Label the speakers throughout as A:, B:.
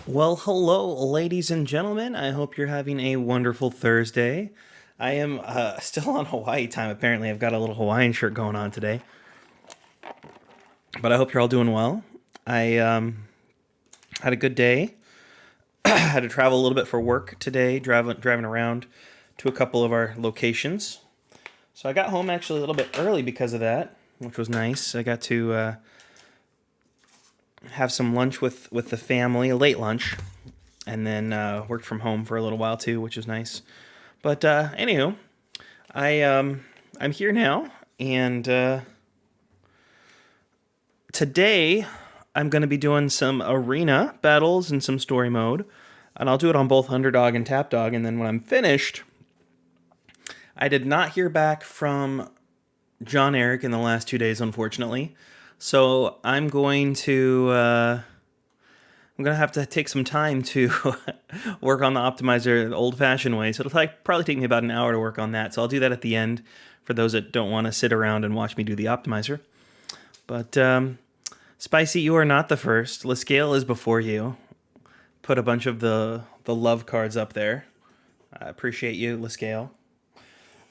A: Well, hello, ladies and gentlemen. I hope you're having a wonderful Thursday. I am still on Hawaii time, apparently. I've got a little Hawaiian shirt going on today. But I hope you're all doing well. I had a good day. Had to travel a little bit for work today, driving around to a couple of our locations. So I got home actually a little bit early because of that, which was nice. I got to have some lunch with the family, a late lunch, and then worked from home for a little while too, which was nice. But anywho, I'm here now, and today I'm going to be doing some arena battles and some story mode, and I'll do it on both Underdog and Tapdawg. And then when I'm finished, I did not hear back from John Eric in the last 2 days, unfortunately. So I'm gonna have to take some time to work on the optimizer the old-fashioned way. So it'll probably take me about an hour to work on that. So I'll do that at the end for those that don't want to sit around and watch me do the optimizer. But Spicy, you are not the first. Liscale is before you. Put a bunch of the love cards up there. I appreciate you, Liscale.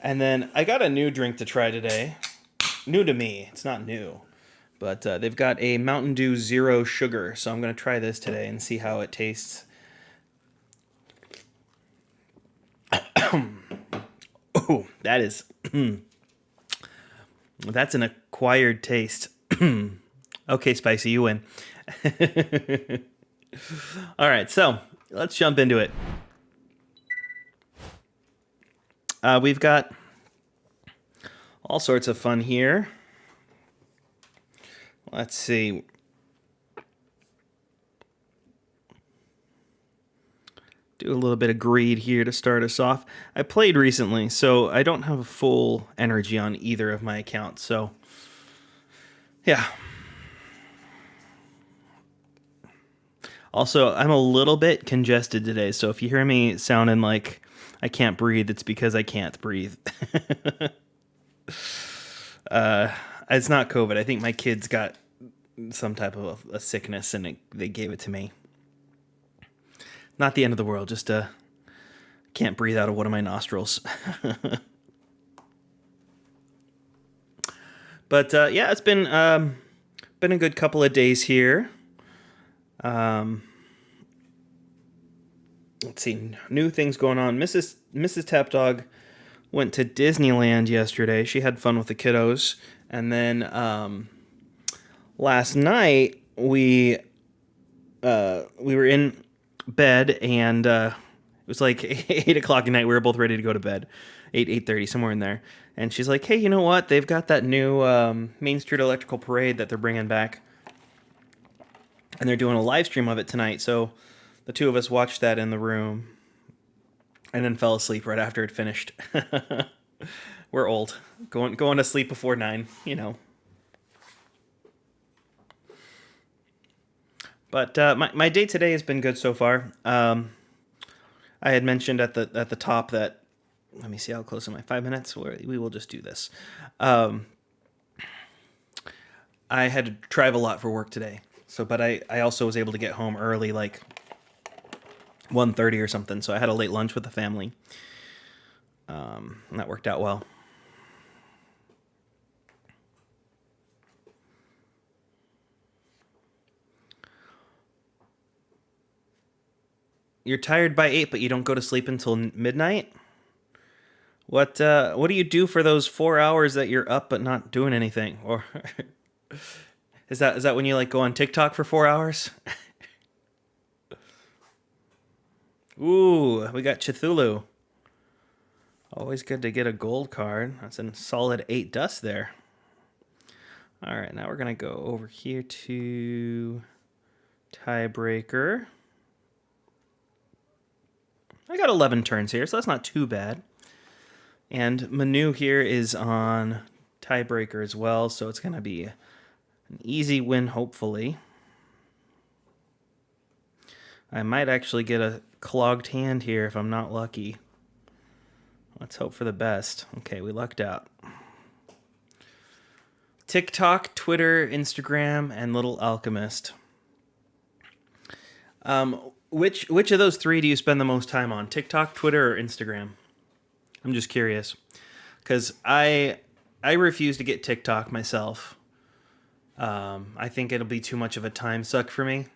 A: And then I got a new drink to try today. New to me. It's not new. But they've got a Mountain Dew Zero Sugar, so I'm going to try this today and see how it tastes. Oh, that is... that's an acquired taste. Okay, Spicy, you win. All right, so let's jump into it. We've got all sorts of fun here. Let's see. Do a little bit of greed here to start us off. I played recently, so I don't have a full energy on either of my accounts. So, yeah. Also, I'm a little bit congested today, so if you hear me sounding like I can't breathe, it's because I can't breathe. It's not COVID. I think my kids got some type of a sickness and they gave it to me. Not the end of the world, just can't breathe out of one of my nostrils. But yeah, it's been a good couple of days here. Let's see, new things going on. Mrs. Tapdawg went to Disneyland yesterday. She had fun with the kiddos, and then last night we were in bed, and it was like 8 o'clock at night. We were both ready to go to bed, 8:30, somewhere in there. And she's like, "Hey, you know what? They've got that new Main Street Electrical Parade that they're bringing back, and they're doing a live stream of it tonight." So the two of us watched that in the room, and then fell asleep right after it finished. We're old, going to sleep before 9, you know. But my day today has been good so far. I had mentioned at the top that, let me see how close am I, 5 minutes? We will just do this. I had to drive a lot for work today. But I also was able to get home early, like 1:30 or something. So I had a late lunch with the family. And that worked out well. You're tired by 8, but you don't go to sleep until midnight? What do you do for those 4 hours that you're up but not doing anything? Or is that when you like go on TikTok for 4 hours? Ooh, we got Cthulhu. Always good to get a gold card. That's a solid 8 dust there. All right, now we're gonna go over here to tiebreaker. I got 11 turns here, so that's not too bad. And Manu here is on tiebreaker as well, so it's gonna be an easy win, hopefully. I might actually get a clogged hand here if I'm not lucky. Let's hope for the best. Okay, we lucked out. TikTok, Twitter, Instagram, and Little Alchemist. Which of those three do you spend the most time on? TikTok, Twitter, or Instagram? I'm just curious because I refuse to get TikTok myself. I think it'll be too much of a time suck for me.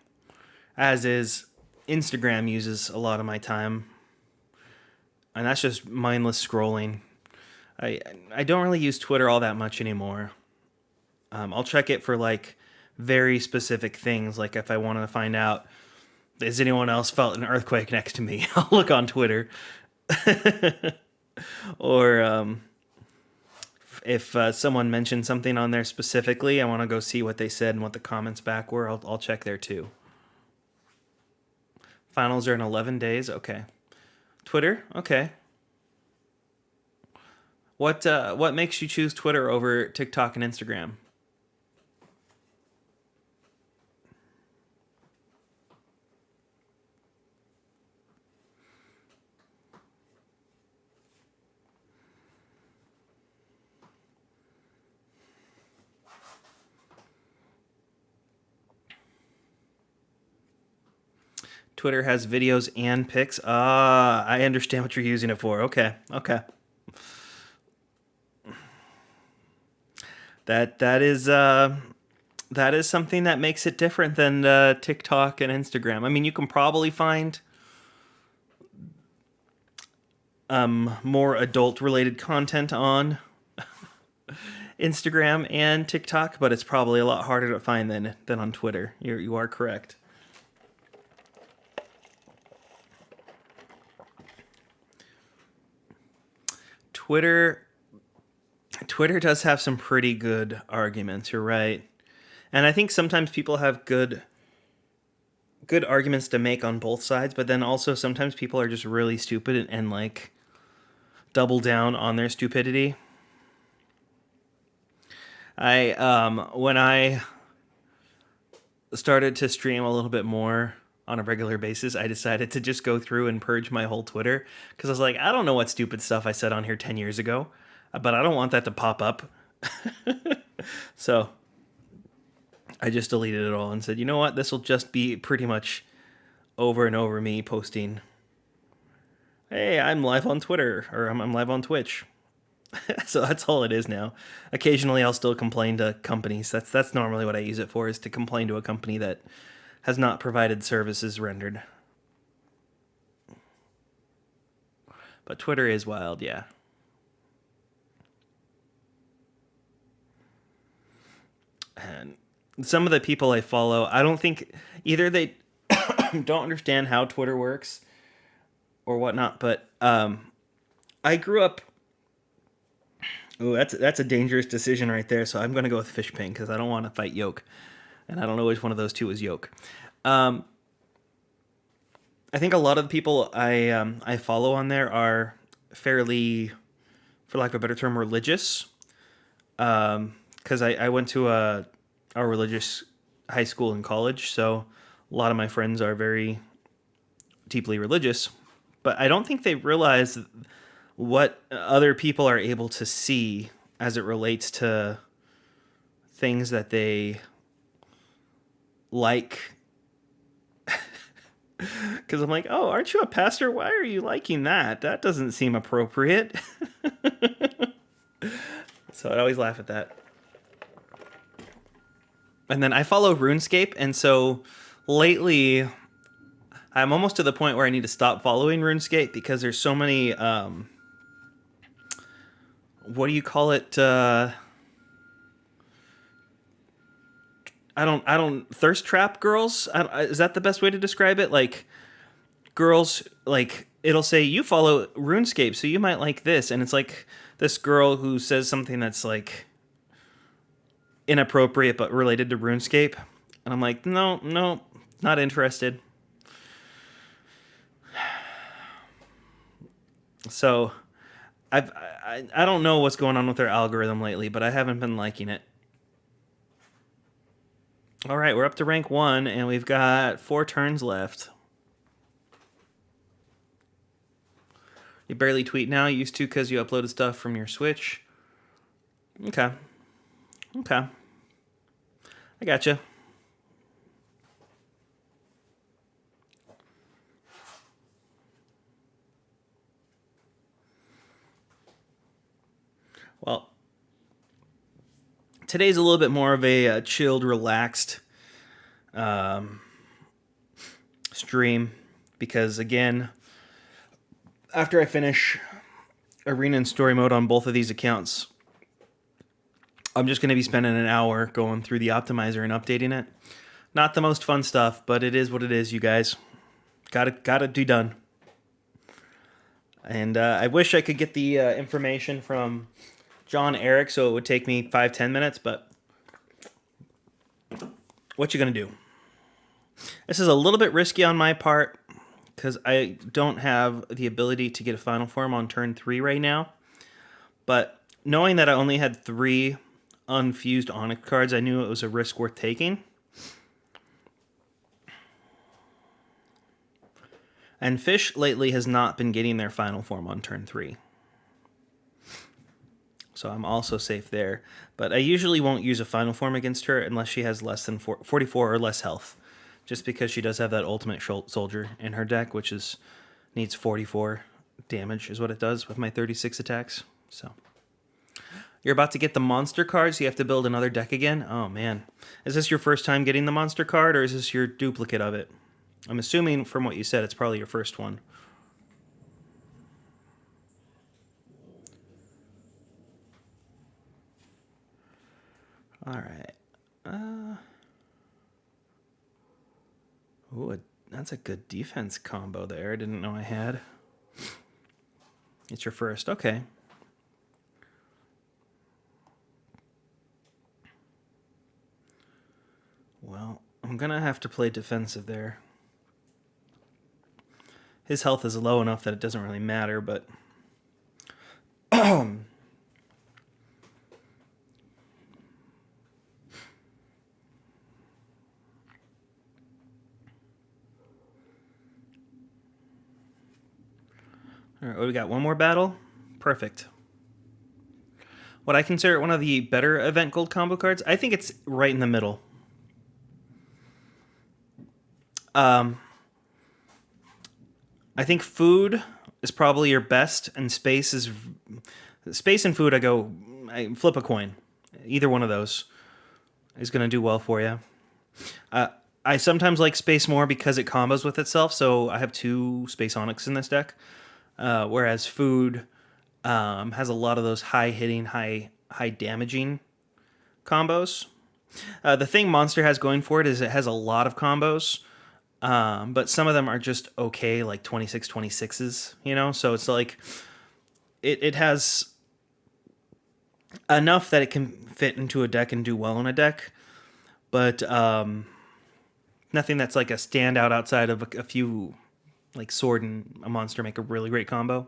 A: As is, Instagram uses a lot of my time, and that's just mindless scrolling. I I don't really use Twitter all that much anymore. I'll check it for like very specific things, like if I want to find out has anyone else felt an earthquake next to me, I'll look on Twitter. Or if someone mentioned something on there specifically, I want to go see what they said and what the comments back were. I'll check there too. Finals are in 11 days. Okay. Twitter. Okay. What makes you choose Twitter over TikTok and Instagram? Twitter has videos and pics. Ah, I understand what you're using it for. Okay, okay. That that is something that makes it different than TikTok and Instagram. I mean, you can probably find more adult related content on Instagram and TikTok, but it's probably a lot harder to find than on Twitter. You are correct. Twitter Twitter does have some pretty good arguments, you're right. And I think sometimes people have good arguments to make on both sides, but then also sometimes people are just really stupid and like double down on their stupidity. I when I started to stream a little bit more on a regular basis, I decided to just go through and purge my whole Twitter because I was like, I don't know what stupid stuff I said on here 10 years ago, but I don't want that to pop up. So I just deleted it all and said, you know what? This will just be pretty much over and over me posting, hey, I'm live on Twitter or I'm live on Twitch. So that's all it is now. Occasionally I'll still complain to companies. That's normally what I use it for, is to complain to a company that has not provided services rendered. But Twitter is wild, yeah. And some of the people I follow, I don't think either they don't understand how Twitter works or whatnot, but I grew up. Ooh, that's a dangerous decision right there. So I'm going to go with Fishping because I don't want to fight Yoke, and I don't know which one of those two is Yoke. I think a lot of the people I follow on there are fairly, for lack of a better term, religious. Because I went to a religious high school and college, so a lot of my friends are very deeply religious. But I don't think they realize what other people are able to see as it relates to things that they like. Because I'm like, oh, aren't you a pastor? Why are you liking that? That doesn't seem appropriate. So I always laugh at that. And then I follow RuneScape, and so lately I'm almost to the point where I need to stop following RuneScape because there's so many what do you call it? I don't thirst trap girls. Is that the best way to describe it? Like girls, like it'll say you follow RuneScape, so you might like this, and it's like this girl who says something that's like inappropriate but related to RuneScape, and I'm like, no, not interested. So I don't know what's going on with their algorithm lately, but I haven't been liking it. All right, we're up to rank 1, and we've got 4 turns left. You barely tweet now. You used to because you uploaded stuff from your Switch. Okay. I gotcha. Well, today's a little bit more of a chilled, relaxed stream because, again, after I finish arena and story mode on both of these accounts, I'm just going to be spending an hour going through the optimizer and updating it. Not the most fun stuff, but it is what it is, you guys. Gotta do done. And I wish I could get the information from John Eric so it would take me 5-10 minutes, but what you gonna do? This is a little bit risky on my part because I don't have the ability to get a final form on turn 3 right now. But knowing that I only had 3 unfused Onyx cards, I knew it was a risk worth taking. And Fish lately has not been getting their final form on turn 3. So I'm also safe there. But I usually won't use a final form against her unless she has less than 44 or less health. Just because she does have that ultimate soldier in her deck, which needs 44 damage is what it does with my 36 attacks. So you're about to get the monster cards. So you have to build another deck again. Oh, man. Is this your first time getting the monster card, or is this your duplicate of it? I'm assuming from what you said, it's probably your first one. All right. Ooh, that's a good defense combo there. I didn't know I had. It's your first. Okay. Well, I'm going to have to play defensive there. His health is low enough that it doesn't really matter, but... All right, we got one more battle. Perfect. What I consider one of the better event gold combo cards, I think it's right in the middle. I think food is probably your best, and space and food. I flip a coin. Either one of those is going to do well for you. I sometimes like space more because it combos with itself, so I have 2 Space Onyx in this deck. Whereas food has a lot of those high-hitting, high-damaging combos. The thing Monster has going for it is it has a lot of combos, but some of them are just okay, like 26/26s, you know? So it's like, it has enough that it can fit into a deck and do well in a deck, but nothing that's like a standout outside of a few... Like Sword and a Monster make a really great combo.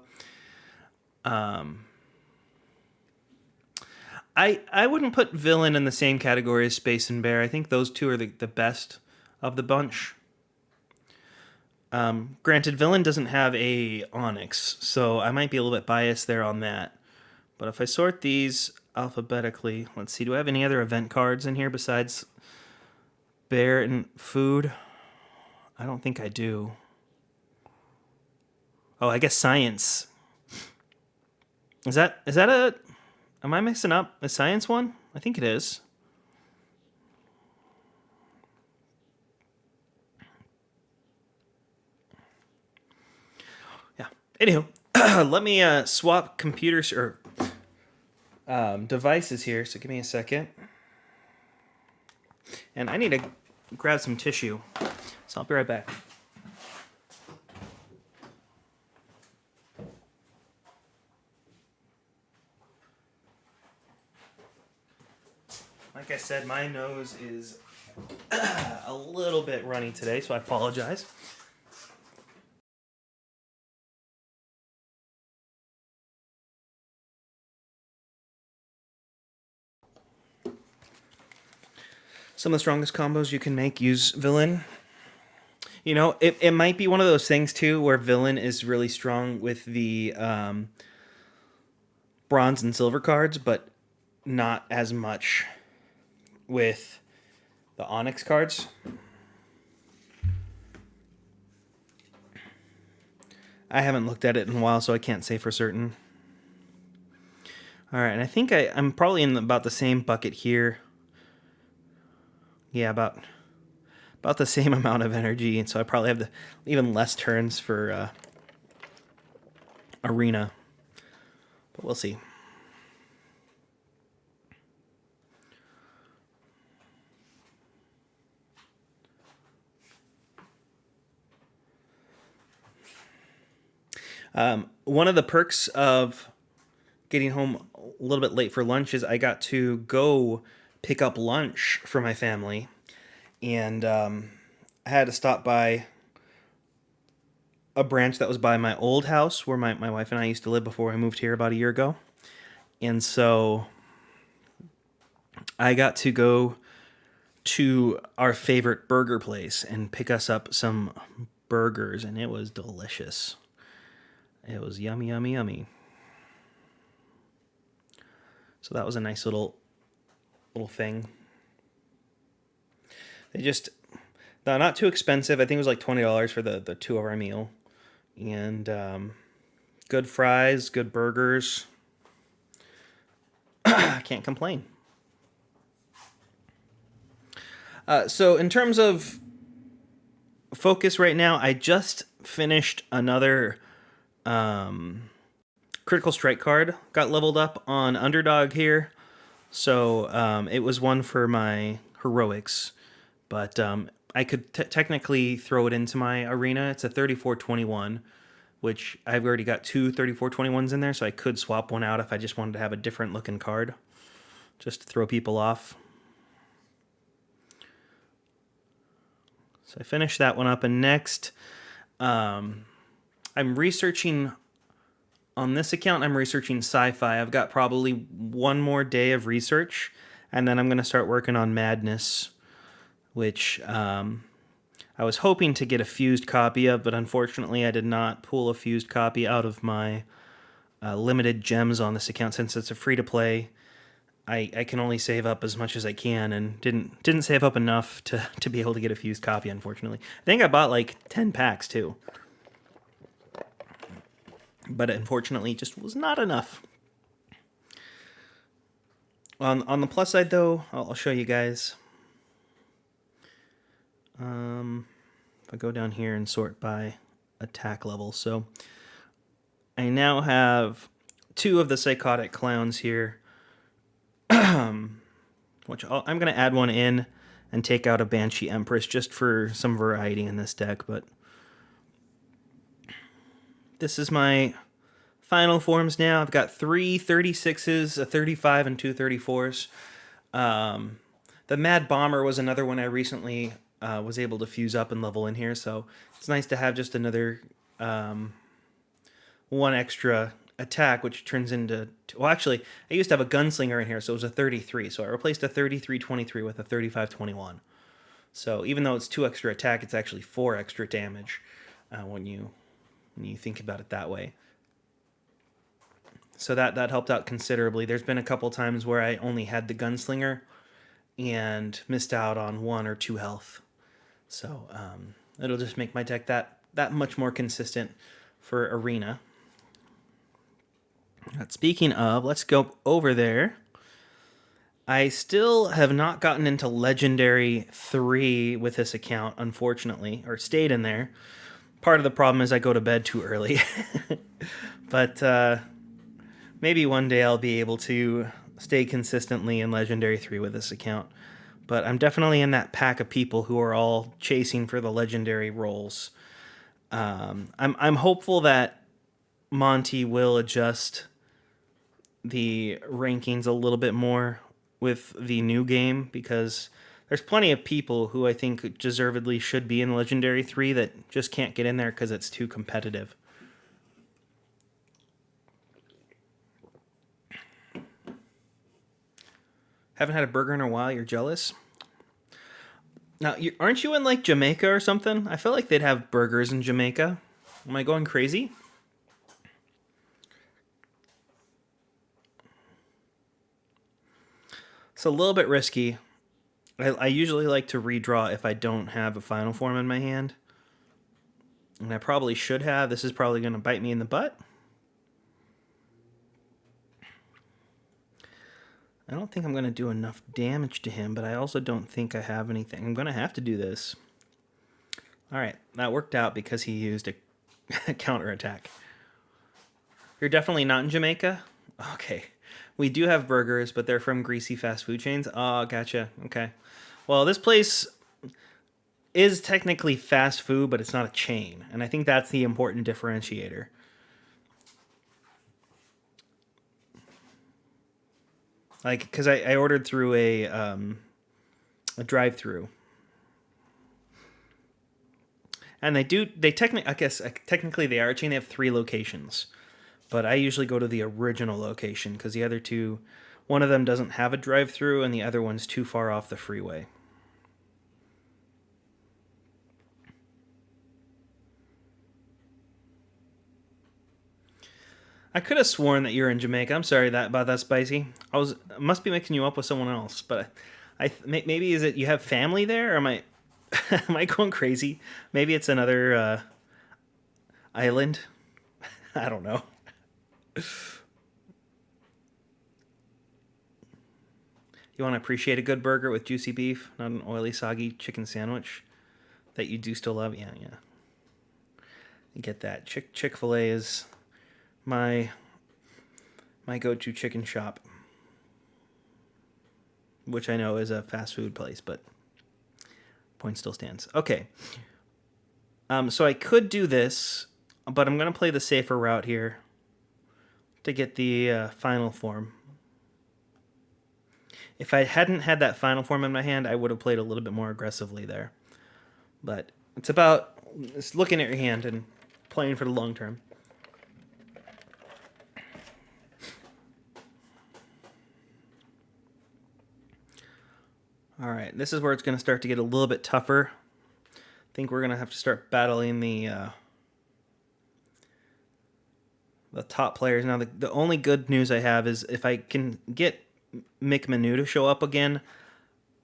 A: I wouldn't put Villain in the same category as Space and Bear. I think those 2 are the best of the bunch. Granted, Villain doesn't have a Onyx, so I might be a little bit biased there on that. But if I sort these alphabetically, let's see, do I have any other event cards in here besides Bear and Food? I don't think I do. Oh, I guess Science. Is that a... Am I mixing up a Science one? I think it is. Yeah. Anywho, let me swap computers or devices here, so give me a second. And I need to grab some tissue, so I'll be right back. Like I said, my nose is a little bit runny today, so I apologize. Some of the strongest combos you can make use Villain. You know, it might be one of those things, too, where Villain is really strong with the bronze and silver cards, but not as much with the Onyx cards. I haven't looked at it in a while, so I can't say for certain. All right, and I think I'm probably in about the same bucket here. Yeah, about the same amount of energy, and so I probably have even less turns for arena, but we'll see. One of the perks of getting home a little bit late for lunch is I got to go pick up lunch for my family, and I had to stop by a branch that was by my old house where my wife and I used to live before I moved here about a year ago. And so I got to go to our favorite burger place and pick us up some burgers, and it was delicious. It was yummy, yummy, yummy. So that was a nice little thing. They're not too expensive. I think it was like $20 for the 2-hour meal. And good fries, good burgers. I can't complain. So in terms of focus right now, I just finished another critical strike card. Got leveled up on underdog here. So it was one for my heroics. But I could technically throw it into my arena. It's a 34-21, which I've already got two 34-21s in there, so I could swap one out if I just wanted to have a different looking card, just to throw people off. So I finished that one up, and next I'm researching, on this account, I'm researching sci-fi. I've got probably one more day of research, and then I'm going to start working on Madness, which I was hoping to get a fused copy of, but unfortunately I did not pull a fused copy out of my limited gems on this account. Since it's a free-to-play, I can only save up as much as I can, and didn't save up enough to be able to get a fused copy, unfortunately. I think I bought like 10 packs, too. But unfortunately, it just was not enough. On the plus side, though, I'll show you guys. If I go down here and sort by attack level, so I now have 2 of the psychotic clowns here, which I'm going to add one in and take out a Banshee Empress just for some variety in this deck. But this is my final forms now. I've got 3 36s, a 35, and 2 34s. The Mad Bomber was another one I recently was able to fuse up and level in here, so it's nice to have just another one extra attack, which turns into... Well, actually, I used to have a Gunslinger in here, so it was a 33, so I replaced a 33-23 with a 35-21. So even though it's 2 extra attack, it's actually 4 extra damage when you think about it that way. So that helped out considerably. There's been a couple times where I only had the Gunslinger and missed out on 1 or 2 health. So it'll just make my deck that much more consistent for arena. But speaking of, let's go over there. I still have not gotten into Legendary 3 with this account, unfortunately, or stayed in there. Part of the problem is I go to bed too early. But maybe one day I'll be able to stay consistently in Legendary 3 with this account. But I'm definitely in that pack of people who are all chasing for the Legendary roles. I'm hopeful that Monty will adjust the rankings a little bit more with the new game, because there's plenty of people who I think deservedly should be in Legendary 3 that just can't get in there because it's too competitive. Haven't had a burger in a while, you're jealous? Now, aren't you in, like, Jamaica or something? I feel like they'd have burgers in Jamaica. Am I going crazy? It's a little bit risky. I usually like to redraw if I don't have a final form in my hand. And I probably should have. This is probably going to bite me in the butt. I don't think I'm going to do enough damage to him, but I also don't think I have anything. I'm going to have to do this. All right, that worked out because he used a counterattack. You're definitely not in Jamaica? Okay. We do have burgers, but they're from greasy fast food chains. Oh, gotcha. Okay. Well, this place is technically fast food, but it's not a chain. And I think that's the important differentiator. Like, because I ordered through a drive-through. And they technically, I guess, technically they are a chain. They have 3 locations. But I usually go to the original location because the other 2, one of them doesn't have a drive-through and the other one's too far off the freeway. I could have sworn that you're in Jamaica. I'm sorry about that, Spicy. Must be mixing you up with someone else. But maybe is it you have family there, or am I am I going crazy? Maybe it's another island. I don't know. You want to appreciate a good burger with juicy beef, not an oily, soggy chicken sandwich that you do still love. Yeah. You get that. Chick-fil-A is my go-to chicken shop, which I know is a fast food place, but point still stands. Okay. So I could do this, but I'm going to play the safer route here to get the final form. If I hadn't had that final form in my hand, I would have played a little bit more aggressively there. But it's about looking at your hand and playing for the long term. All right, this is where it's going to start to get a little bit tougher. I think we're going to have to start battling the top players. Now, the only good news I have is if I can get Mick Manu to show up again,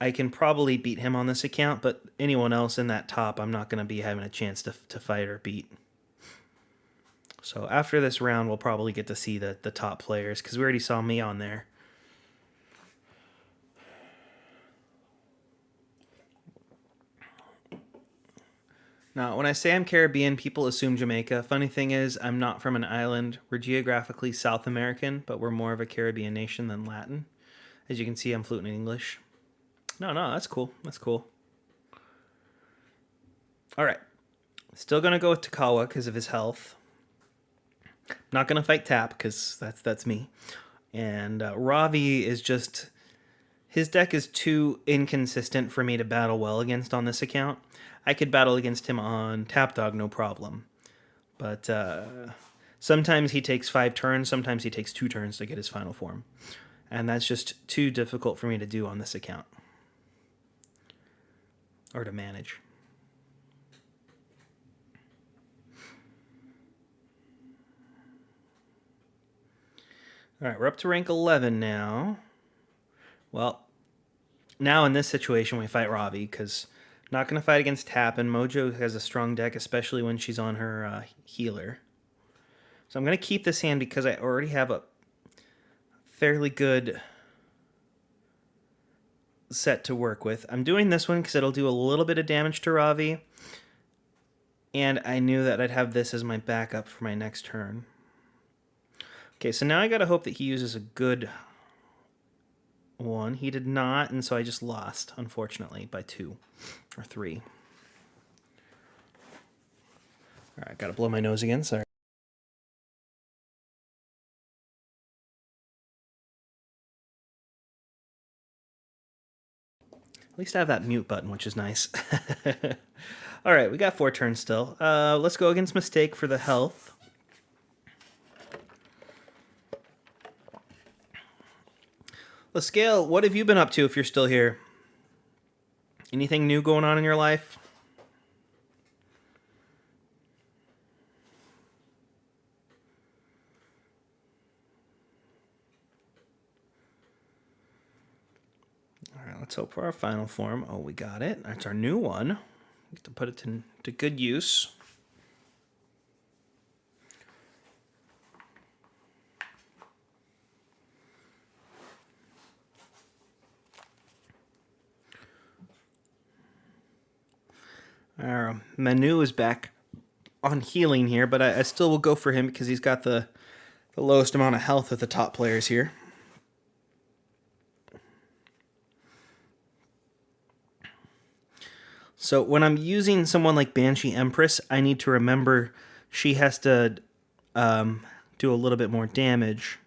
A: I can probably beat him on this account, but anyone else in that top, I'm not going to be having a chance to fight or beat. So after this round, we'll probably get to see the top players, because we already saw me on there. Now, when I say I'm Caribbean, people assume Jamaica. Funny thing is, I'm not from an island. We're geographically South American, but we're more of a Caribbean nation than Latin. As you can see, I'm fluent in English. No, that's cool. That's cool. All right. Still going to go with Takawa because of his health. Not going to fight Tap because that's me. And Ravi is just... His deck is too inconsistent for me to battle well against on this account. I could battle against him on Tapdawg, no problem. But sometimes he takes 5 turns, sometimes he takes 2 turns to get his final form. And that's just too difficult for me to do on this account. Or to manage. Alright, we're up to rank 11 now. Well, now in this situation we fight Ravi, because not going to fight against Tap, and Mojo has a strong deck, especially when she's on her healer. So I'm going to keep this hand because I already have a fairly good set to work with. I'm doing this one because it'll do a little bit of damage to Ravi, and I knew that I'd have this as my backup for my next turn. Okay, so now I got to hope that he uses a good one. He did not, and so I just lost, unfortunately, by 2 or 3. All right, gotta blow my nose again, sorry. At least I have that mute button, which is nice. All right, we got 4 turns still. Let's go against Mistake for the health. Lascale, what have you been up to if you're still here? Anything new going on in your life? All right, let's hope for our final form. Oh, we got it. That's our new one. We get to put it to good use. Our Manu is back on healing here, but I still will go for him because he's got the lowest amount of health of the top players here. So when I'm using someone like Banshee Empress, I need to remember she has to do a little bit more damage.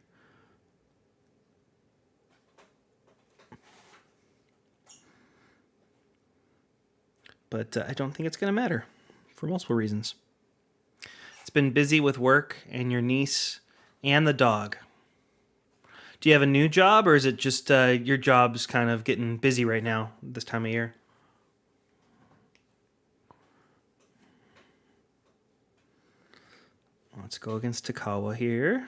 A: But I don't think it's going to matter for multiple reasons. It's been busy with work and your niece and the dog. Do you have a new job, or is it just your job's kind of getting busy right now this time of year? Let's go against Takawa here.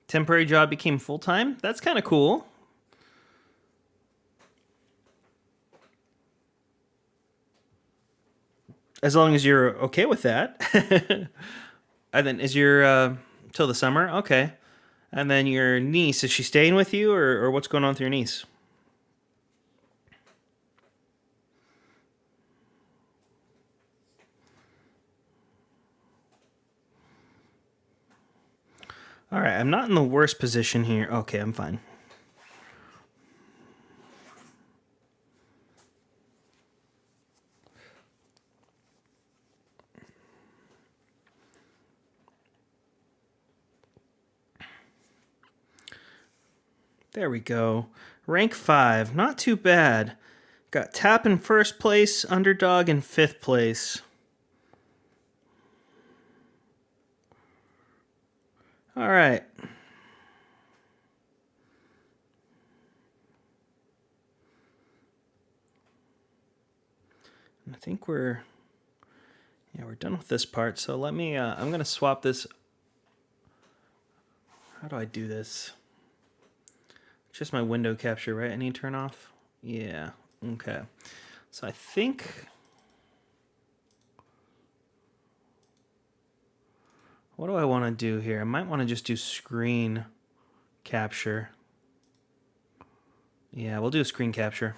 A: Temporary job became full-time? That's kind of cool. As long as you're okay with that. And then is your till the summer? Okay. And then your niece, is she staying with you, or what's going on with your niece? All right, I'm not in the worst position here. Okay, I'm fine. There we go. Rank 5, not too bad. Got Tap in first place, Underdog in 5th place. All right. I think we're done with this part. So let me, I'm going to swap this. How do I do this? It's just my window capture, right? I need to turn off? Yeah, okay. So I think, what do I want to do here? I might want to just do screen capture. Yeah, we'll do a screen capture.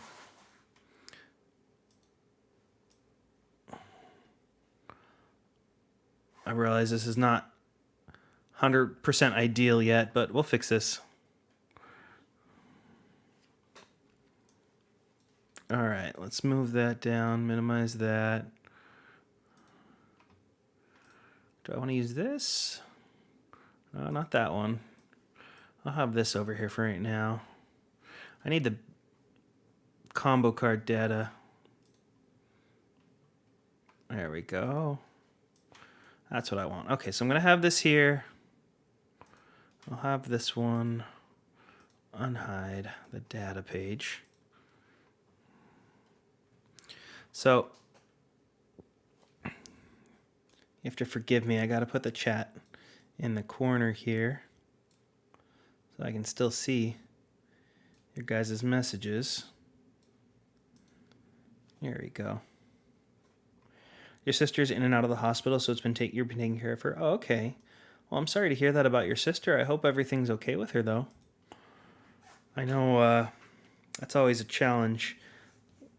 A: I realize this is not 100% ideal yet, but we'll fix this. All right, let's move that down, minimize that. Do I want to use this? No, not that one. I'll have this over here for right now. I need the combo card data. There we go. That's what I want. Okay, so I'm going to have this here. I'll have this one unhide the data page. So you have to forgive me. I got to put the chat in the corner here so I can still see your guys' messages. There we go. Your sister's in and out of the hospital, so you've been taking care of her. Oh, okay. Well, I'm sorry to hear that about your sister. I hope everything's okay with her, though. I know that's always a challenge.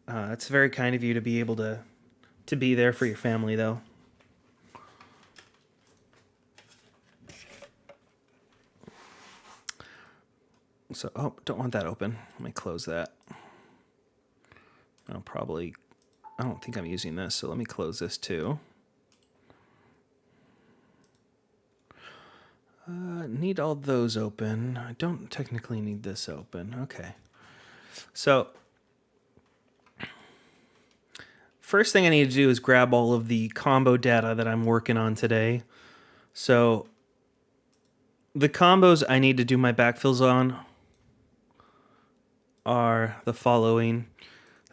A: It's very kind of you to be able to be there for your family, though. So, oh, don't want that open. Let me close that. I don't think I'm using this, so let me close this too. Need all those open. I don't technically need this open. Okay. So, first thing I need to do is grab all of the combo data that I'm working on today. So, the combos I need to do my backfills on are the following.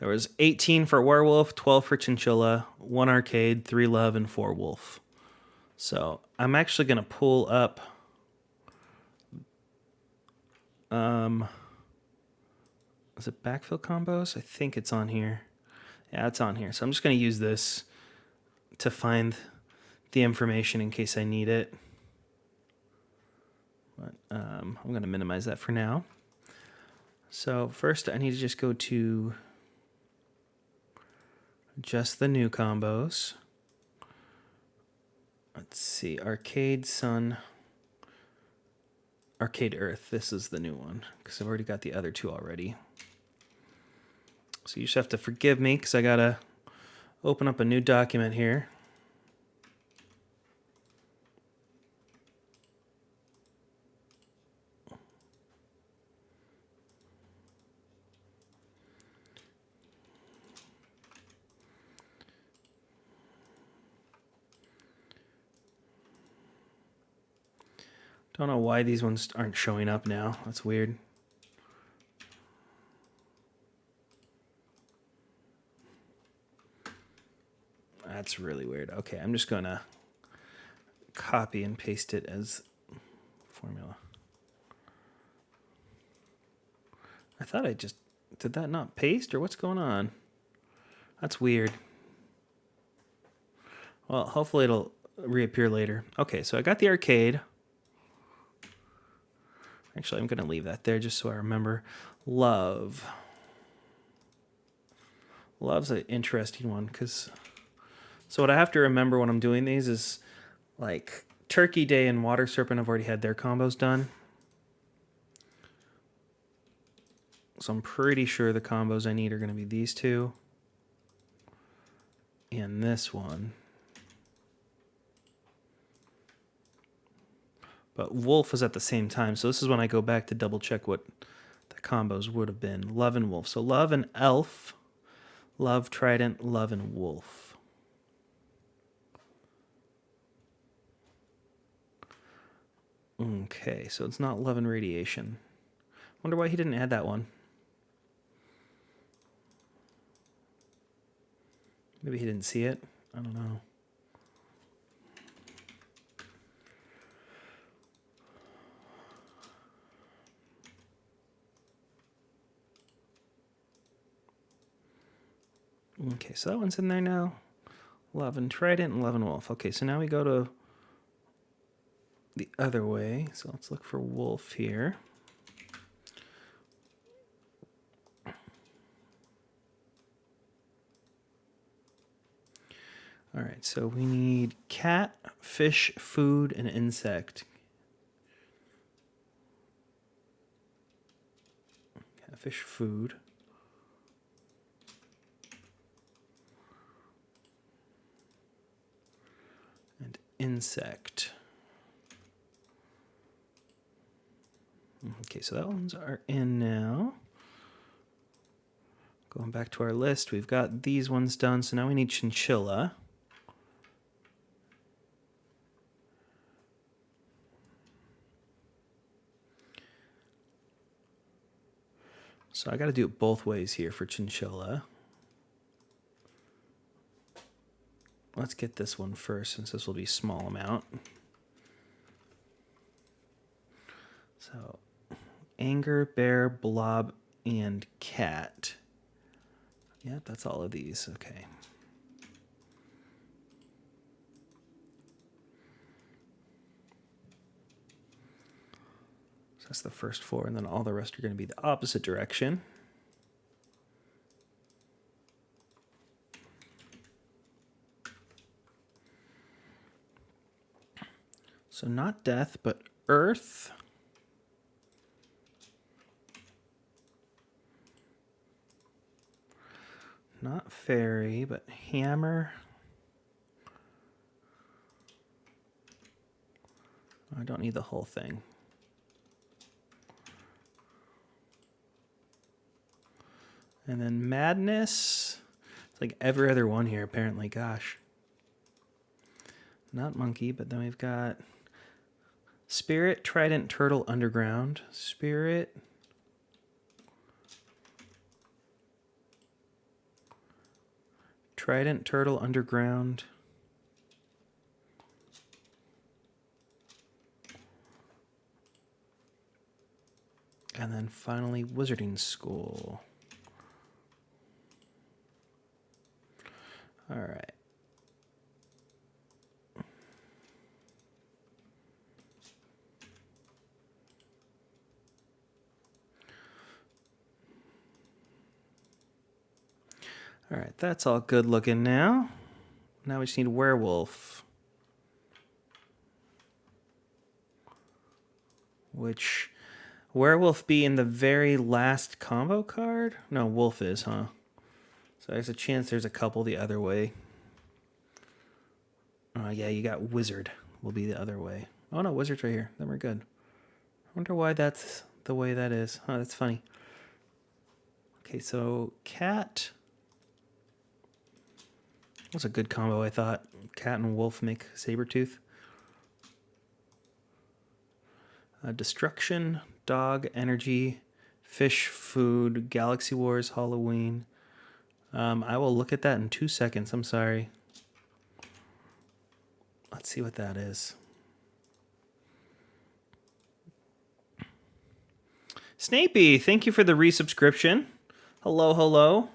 A: There was 18 for Werewolf, 12 for Chinchilla, 1 Arcade, 3 Love, and 4 Wolf. So I'm actually going to pull up Is it backfill combos? I think it's on here. Yeah, it's on here. So I'm just going to use this to find the information in case I need it. But I'm going to minimize that for now. So first I need to just go to just the new combos. Let's see, Arcade Sun, Arcade Earth. This is the new one because I've already got the other two already. So you just have to forgive me because I got to open up a new document here. Don't know why these ones aren't showing up now. That's weird. That's really weird. Okay, I'm just going to copy and paste it as formula. I thought I just... Did that not paste, or what's going on? That's weird. Well, hopefully it'll reappear later. Okay, so I got the arcade. Actually, I'm going to leave that there just so I remember. Love. Love's an interesting one because... So what I have to remember when I'm doing these is, like, Turkey Day and Water Serpent have already had their combos done. So I'm pretty sure the combos I need are going to be these two. And this one. But Wolf was at the same time, so this is when I go back to double check what the combos would have been. Love and Wolf. So Love and Elf, Love Trident, Love and Wolf. Okay, so it's not Love and Radiation. Wonder why he didn't add that one. Maybe he didn't see it. I don't know. Okay, so that one's in there now. Love and Trident and Love and Wolf. Okay, so now we go to the other way. So let's look for Wolf here. All right, so we need cat, fish, food, and insect. Cat, fish, food. And insect. Okay, so that ones are in now. Going back to our list, we've got these ones done, so now we need chinchilla. So I got to do it both ways here for chinchilla. Let's get this one first, since this will be a small amount. So, anger, bear, blob, and cat. Yeah, that's all of these. Okay. So that's the first four, and then all the rest are going to be the opposite direction. So not death, but earth. Not fairy, but hammer. I don't need the whole thing. And then madness. It's like every other one here, apparently. Gosh. Not monkey, but then we've got spirit, trident, turtle, underground. Spirit. Trident, turtle, underground. And then finally, Wizarding School. All right. All right, that's all good looking now. Now we just need Werewolf. Which, Werewolf be in the very last combo card? No, Wolf is, huh? So there's a chance there's a couple the other way. Yeah, you got Wizard will be the other way. Oh no, Wizard's right here. Then we're good. I wonder why that's the way that is. Huh, that's funny. Okay, so Cat. That's a good combo, I thought. Cat and Wolf make Sabretooth. Destruction, Dog, Energy, Fish, Food, Galaxy Wars, Halloween. I will look at that in 2 seconds. I'm sorry. Let's see what that is. Snapey, thank you for the resubscription. Hello, hello.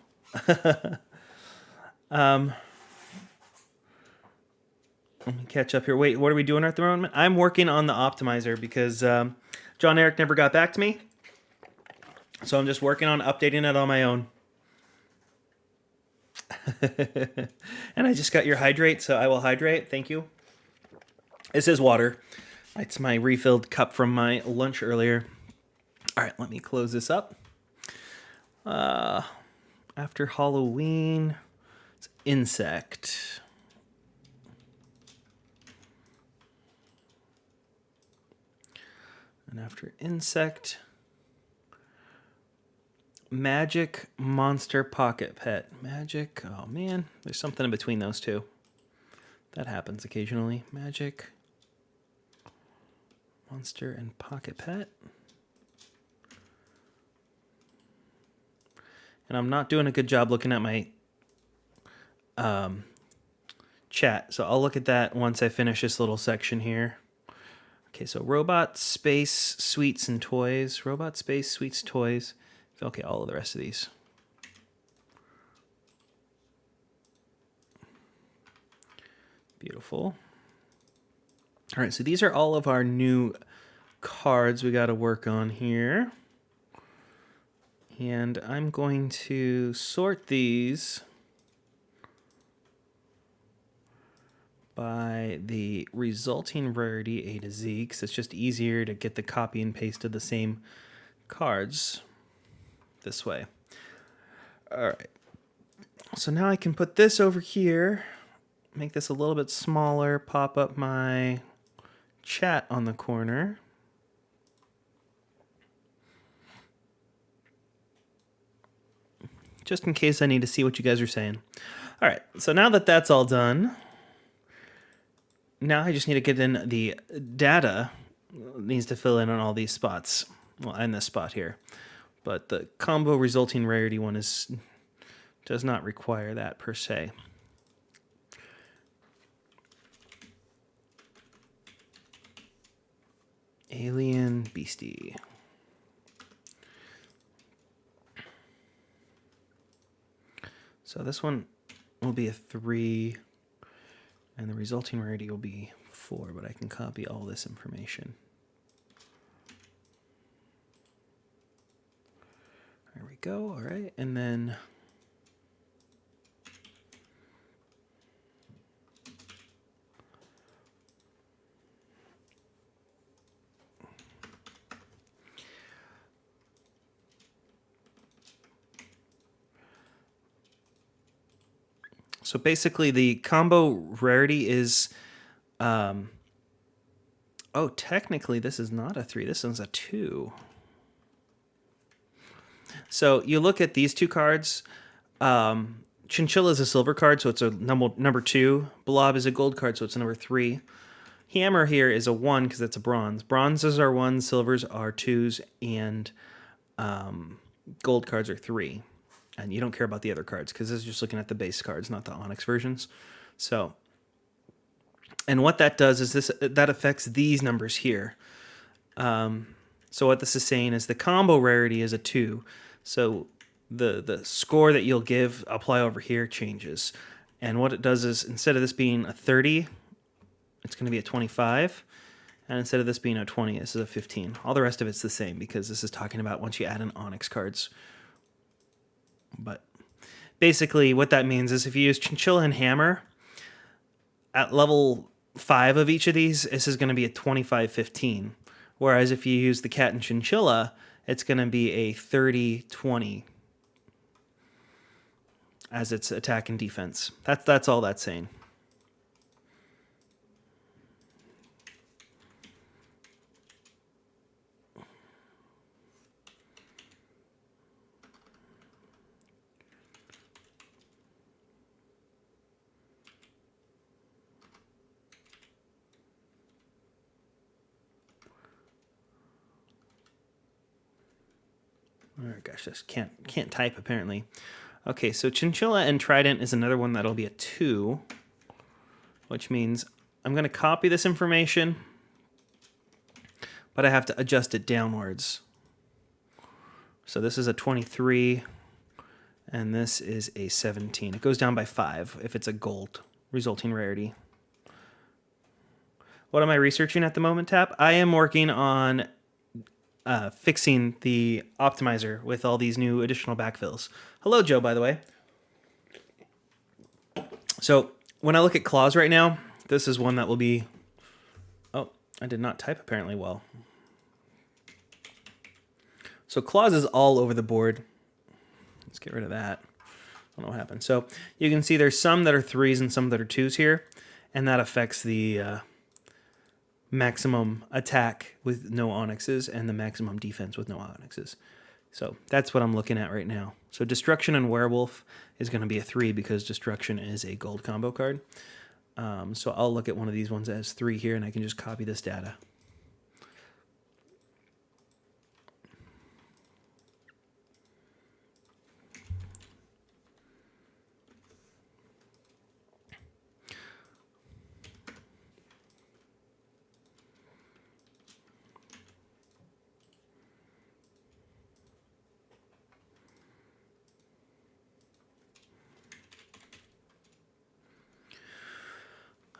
A: Let me catch up here. Wait, what are we doing at the moment? I'm working on the optimizer because John Eric never got back to me. So I'm just working on updating it on my own. And I just got your hydrate, so I will hydrate. Thank you. This is water. It's my refilled cup from my lunch earlier. All right, let me close this up. After Halloween, it's Insect. And after Insect, Magic Monster Pocket Pet. Magic, oh man, there's something in between those two. That happens occasionally. Magic Monster and Pocket Pet. And I'm not doing a good job looking at my chat, so I'll look at that once I finish this little section here. Okay, so Robot, Space, Sweets, and Toys. Robot, Space, Sweets, Toys. Okay, all of the rest of these. Beautiful. All right, so these are all of our new cards we got to work on here. And I'm going to sort these by the resulting rarity A to Z, because it's just easier to get the copy and paste of the same cards this way. All right. So now I can put this over here, make this a little bit smaller, pop up my chat on the corner. Just in case I need to see what you guys are saying. All right, so now that that's all done, now I just need to get in the data. It needs to fill in on all these spots. Well, and this spot here. But the combo resulting rarity one does not require that per se. Alien Beastie. So this one will be a 3, and the resulting rarity will be 4, but I can copy all this information. There we go, all right, and then so basically the combo rarity is, oh, technically this is not a 3, this one's a 2. So you look at these two cards, Chinchilla is a silver card, so it's a number 2. Blob is a gold card, so it's a number 3. Hammer here is a 1 because it's a bronze. Bronzes are 1, silvers are 2s, and gold cards are 3. And you don't care about the other cards because this is just looking at the base cards, not the Onyx versions. So, and what that does is that affects these numbers here. So what this is saying is the combo rarity is a 2. So the score that you'll give apply over here changes. And what it does is instead of this being a 30, it's going to be a 25. And instead of this being a 20, this is a 15. All the rest of it's the same because this is talking about once you add in Onyx cards. But basically what that means is if you use Chinchilla and Hammer, at level 5 of each of these, this is going to be a 25-15. Whereas if you use the Cat and Chinchilla, it's going to be a 30-20 as its attack and defense. That's all that's saying. Oh gosh, this can't type apparently. Okay, so Chinchilla and Trident is another one that'll be a 2, which means I'm going to copy this information, but I have to adjust it downwards. So this is a 23, and this is a 17. It goes down by 5 if it's a gold resulting rarity. What am I researching at the moment, Tap? I am working on fixing the optimizer with all these new additional backfills. Hello, Joe, by the way. So when I look at claws right now, this is one that will be... Oh, I did not type apparently well. So claws is all over the board. Let's get rid of that. I don't know what happened. So you can see there's some that are 3s and some that are 2s here, and that affects the maximum attack with no onyxes and the maximum defense with no onyxes. So that's what I'm looking at right now. So Destruction and Werewolf is going to be a 3 because Destruction is a gold combo card. So I'll look at one of these ones as 3 here, and I can just copy this data.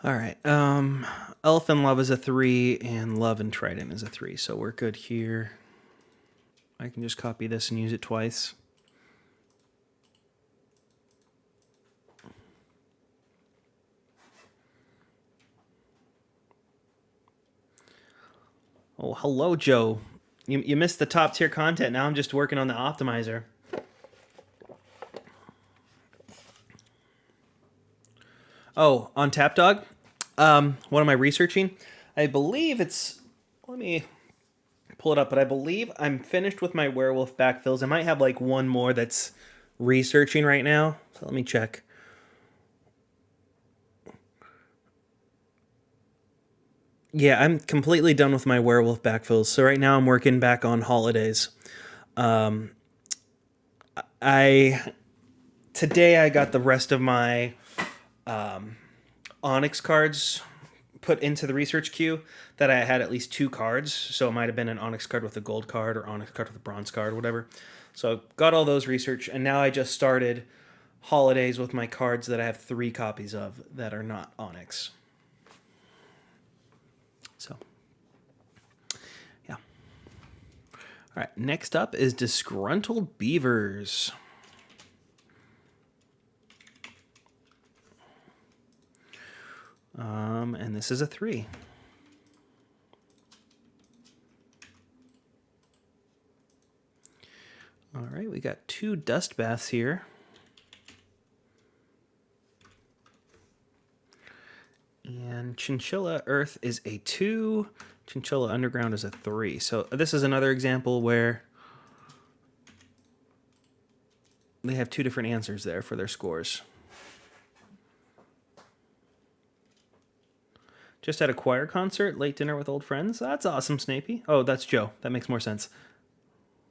A: All right, Elf and Love is a 3, and Love and Trident is a 3, so we're good here. I can just copy this and use it twice. Oh, hello, Joe. You missed the top tier content. Now I'm just working on the optimizer. Oh, on Tapdawg? What am I researching? I believe it's... Let me pull it up, but I believe I'm finished with my werewolf backfills. I might have like one more that's researching right now. So let me check. Yeah, I'm completely done with my werewolf backfills. So right now I'm working back on holidays. Today I got the rest of my Onyx cards put into the research queue that I had at least 2 cards. So it might have been an Onyx card with a gold card or Onyx card with a bronze card, whatever. So I got all those research, and now I just started holidays with my cards that I have 3 copies of that are not Onyx. So, yeah. All right, next up is Disgruntled Beavers. And this is a 3. All right, we got 2 dust baths here. And Chinchilla Earth is a 2. Chinchilla Underground is a 3. So this is another example where they have 2 different answers there for their scores. Just at a choir concert, late dinner with old friends. That's awesome, Snapey. Oh, that's Joe. That makes more sense.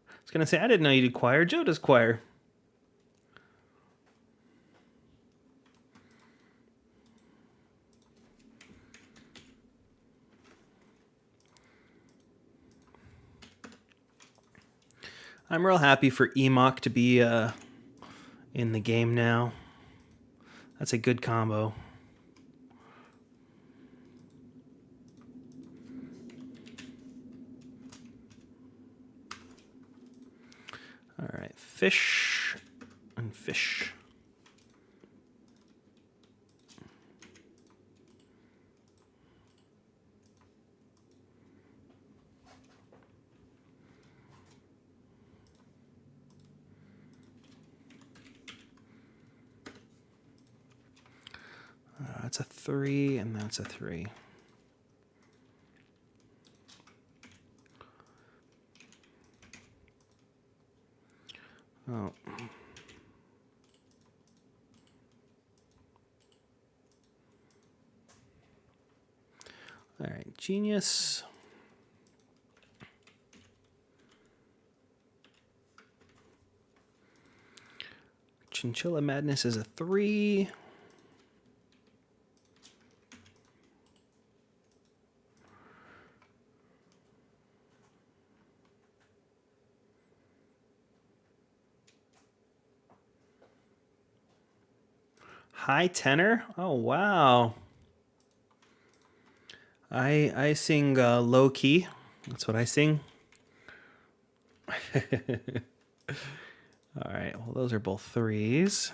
A: I was going to say, I didn't know you did choir. Joe does choir. I'm real happy for Emok to be in the game now. That's a good combo. All right, fish and fish. That's a 3, and that's a 3. Oh. All right, genius. Chinchilla Madness is a 3. High tenor? Oh, wow. I sing low key. That's what I sing. All right, well, those are both 3s.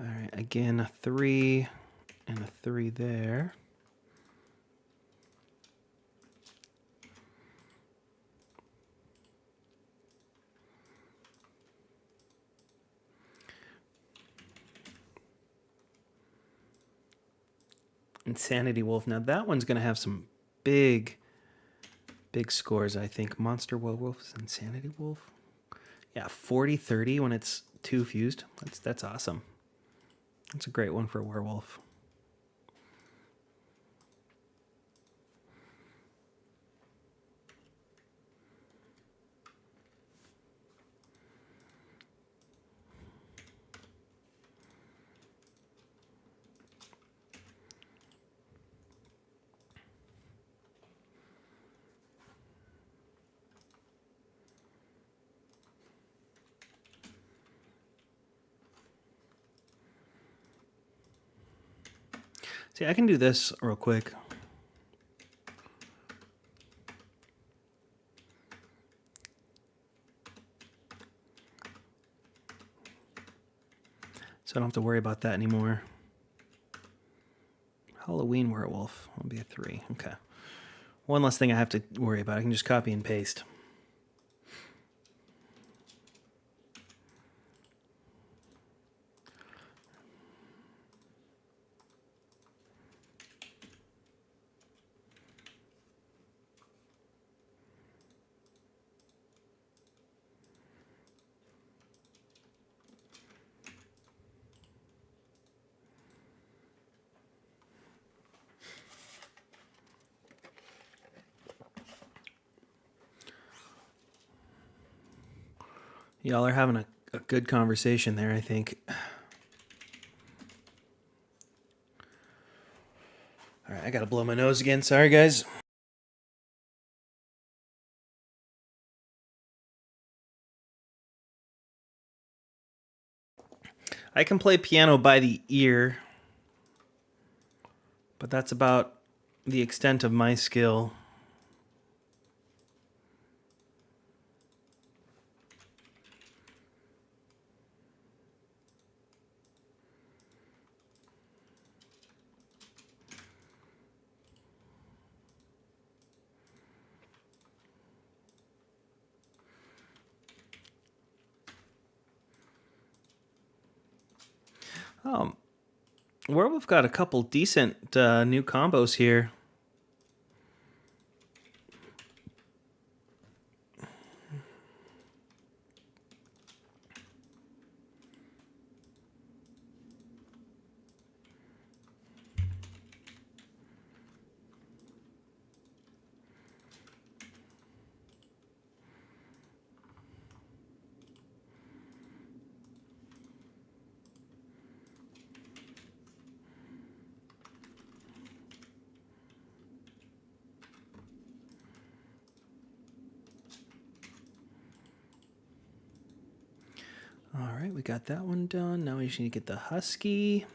A: All right, again, a 3 and a 3 there. Insanity Wolf. Now that one's going to have some big scores, I think. Monster Werewolf, Insanity Wolf. Yeah, 40-30 when it's 2 fused. That's awesome. That's a great one for a werewolf. See, I can do this real quick. So I don't have to worry about that anymore. Halloween werewolf will be a 3. Okay. One less thing I have to worry about. I can just copy and paste. Y'all are having a good conversation there, I think. All right, I gotta blow my nose again. Sorry, guys. I can play piano by the ear, but that's about the extent of my skill. Werewolf got a couple decent new combos here. All right, we got that one done. Now we just need to get the husky.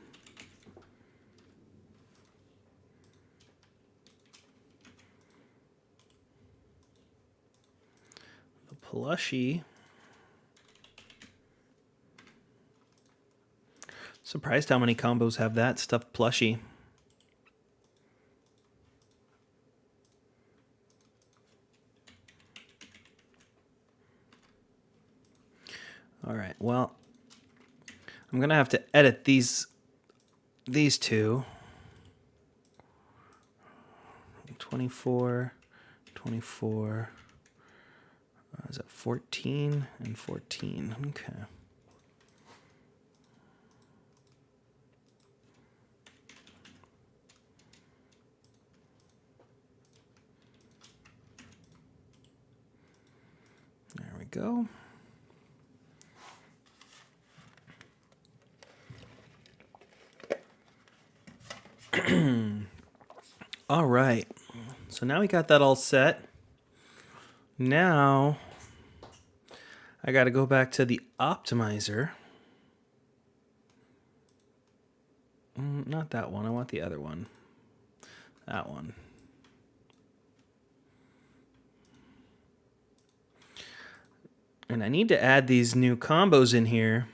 A: The plushie. Surprised how many combos have that stuffed plushie. All right, well, I'm gonna have to edit these two. 24, 24. Is that 14 and 14? Okay. There we go. All right. So now we got that all set. Now I got to go back to the optimizer. Not that one. I want the other one. That one. And I need to add these new combos in here.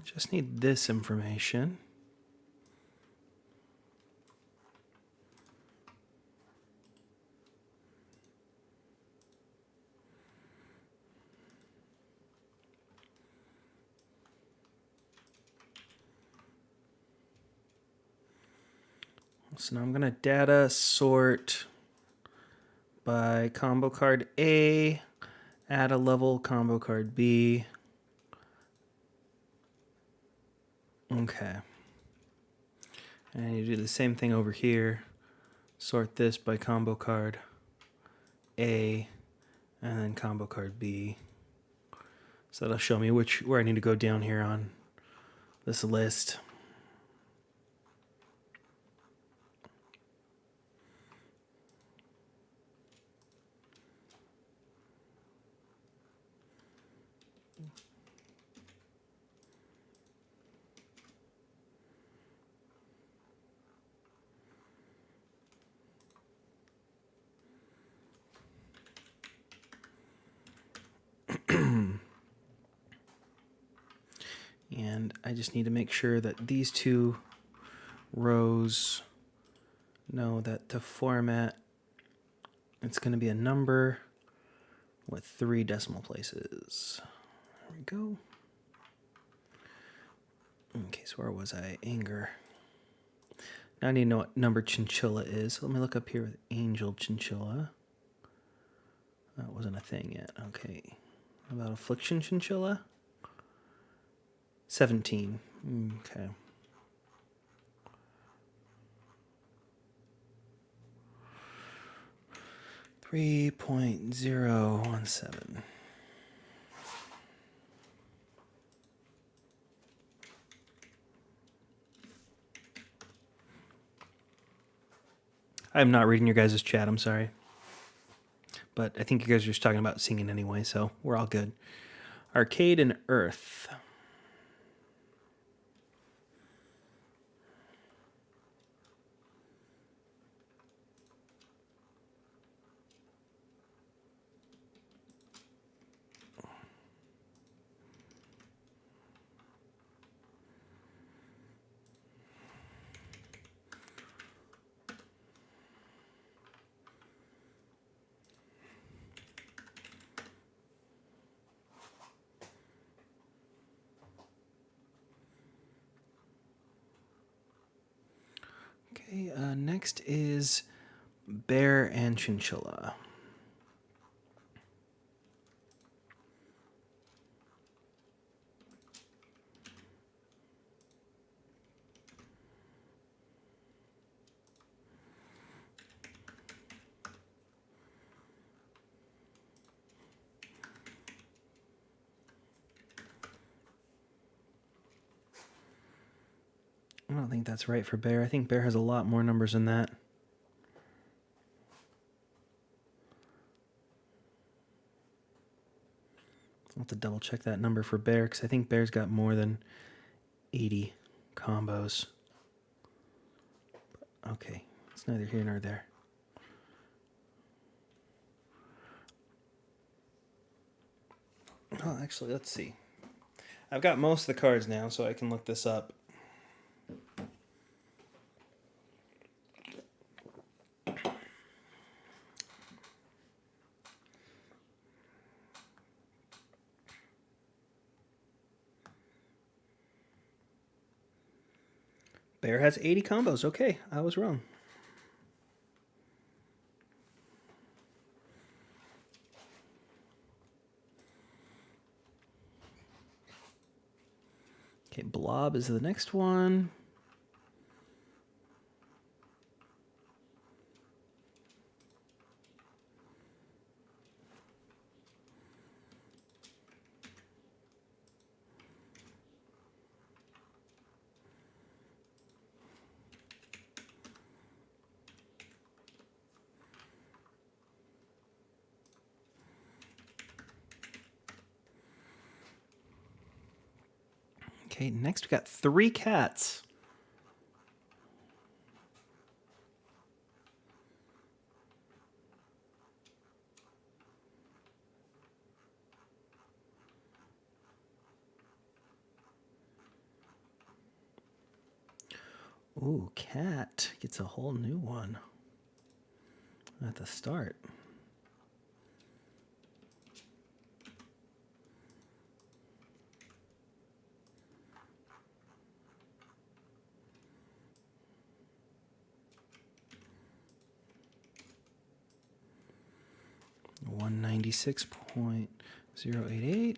A: I just need this information. So now I'm going to data sort by combo card A, add a level combo card B. Okay. And I need to do the same thing over here. Sort this by combo card A and then combo card B. So that'll show me where I need to go down here on this list. And I just need to make sure that these two rows know that to format, it's going to be a number with 3 decimal places. There we go. Okay, so where was I? Anger. Now I need to know what number chinchilla is. So let me look up here with angel chinchilla. That wasn't a thing yet. Okay. How about affliction chinchilla? 17. Okay. .017. I'm not reading your guys' chat, I'm sorry. But I think you guys are just talking about singing anyway, so we're all good. Arcade and Earth. Okay, next is bear and chinchilla. I don't think that's right for Bear. I think Bear has a lot more numbers than that. I'll have to double check that number for Bear, because I think Bear's got more than 80 combos. Okay, it's neither here nor there. Oh, actually, let's see. I've got most of the cards now, so I can look this up. Bear has 80 combos. Okay, I was wrong. Okay, Blob is the next one. Okay, next we got 3 cats. Ooh, cat gets a whole new one at the start. $196.088,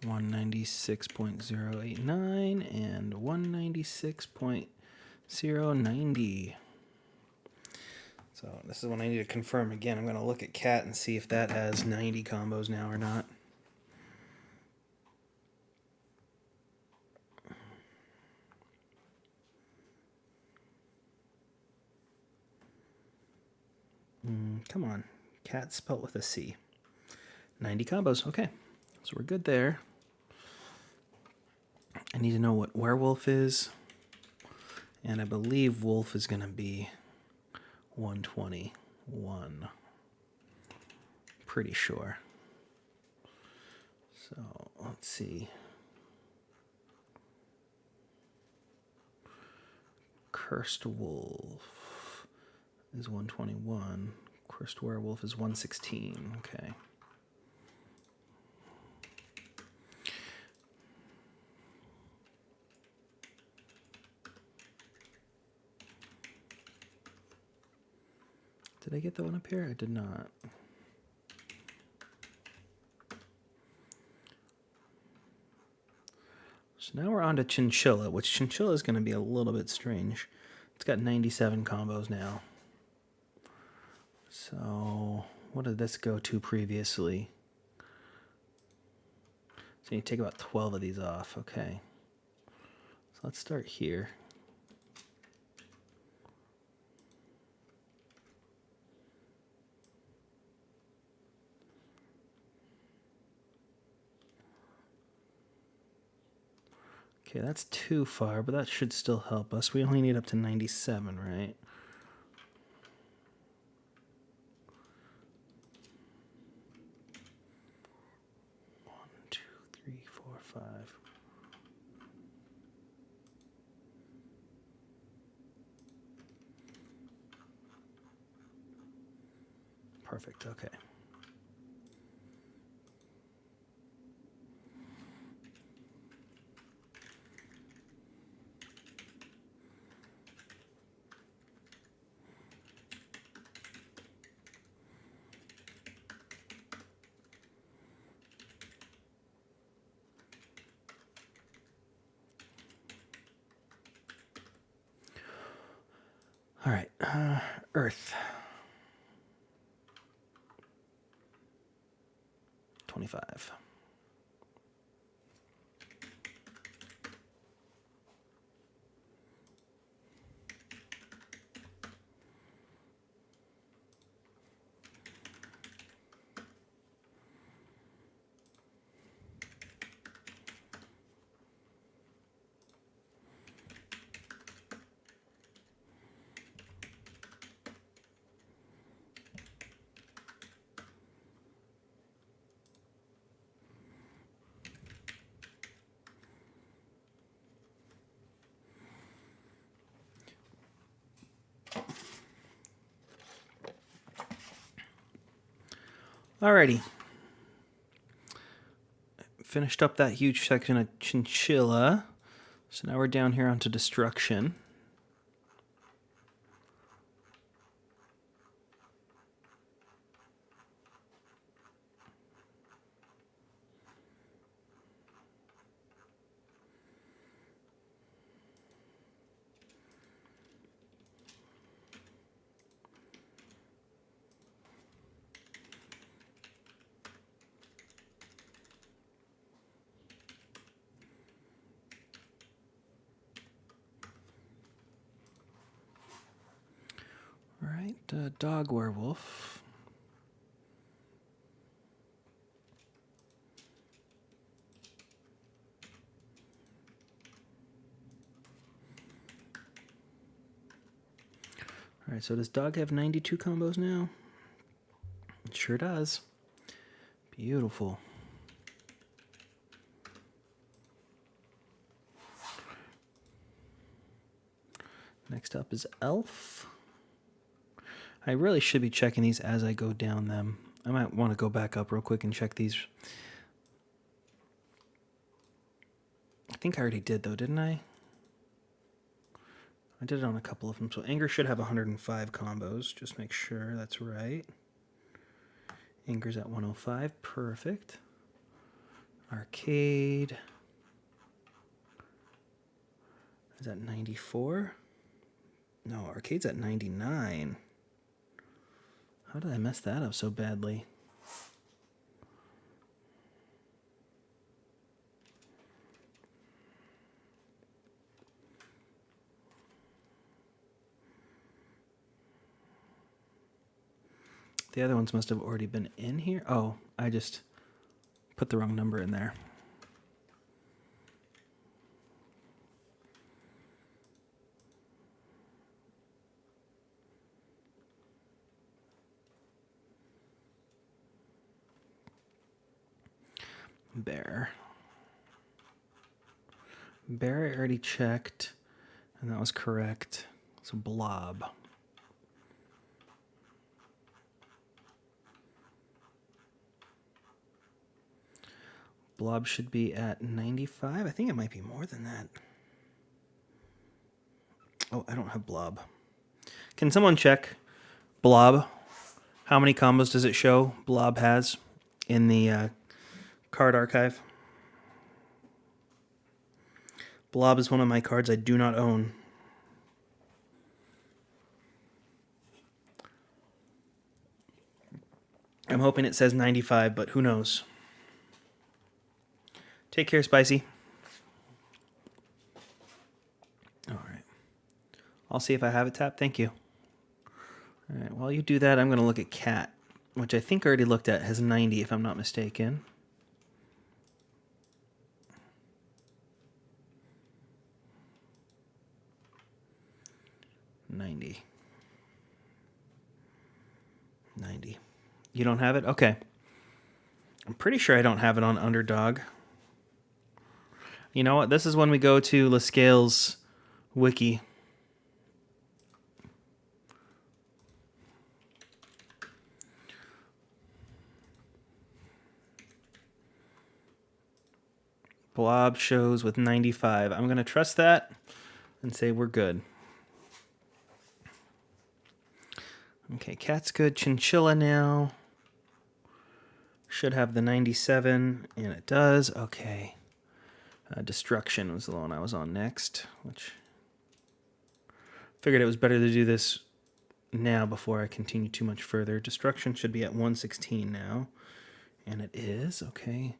A: $196.089, and $196.090. So this is one I need to confirm again. I'm going to look at cat and see if that has 90 combos now or not. Come on. Cat spelt with a C. 90 combos. Okay. So we're good there. I need to know what werewolf is. And I believe wolf is going to be 121. Pretty sure. So let's see. Cursed wolf is 121. Cursed werewolf is 116. Okay. Did I get that one up here? I did not. So now we're on to Chinchilla, which Chinchilla is going to be a little bit strange. It's got 97 combos now. So what did this go to previously? So you take about 12 of these off. Okay. So let's start here. Okay, that's too far, but that should still help us. We only need up to 97, right? One, two, three, four, five. Perfect, okay. All right, Earth. 25. Alrighty. Finished up that huge section of chinchilla. So now we're down here onto destruction. All right, dog werewolf. All right, so does dog have 92 combos now? It sure does. Beautiful. Next up is elf. I really should be checking these as I go down them. I might want to go back up real quick and check these. I think I already did though, didn't I? I did it on a couple of them. So Anger should have 105 combos. Just make sure that's right. Anger's at 105. Perfect. Arcade is at 94. No, Arcade's at 99. How did I mess that up so badly? The other ones must have already been in here. Oh, I just put the wrong number in there. Bear. Bear I already checked, and that was correct. So Blob. Blob should be at 95. I think it might be more than that. Oh, I don't have Blob. Can someone check Blob? How many combos does it show Blob has in the card archive? Blob is one of my cards I do not own. I'm hoping it says 95, but who knows? Take care, Spicy. All right. I'll see if I have it tapped. Thank you. All right. While you do that, I'm going to look at Cat, which I think I already looked at. Has 90, if I'm not mistaken. $90. You don't have it? Okay. I'm pretty sure I don't have it on Underdog. You know what? This is when we go to Lascale's wiki. Blob shows with 95. I'm going to trust that and say we're good. Okay, Cat's good. Chinchilla now. Should have the 97, and it does. Okay. Destruction was the one I was on next, which figured it was better to do this now before I continue too much further. Destruction should be at 116 now, and it is. Okay.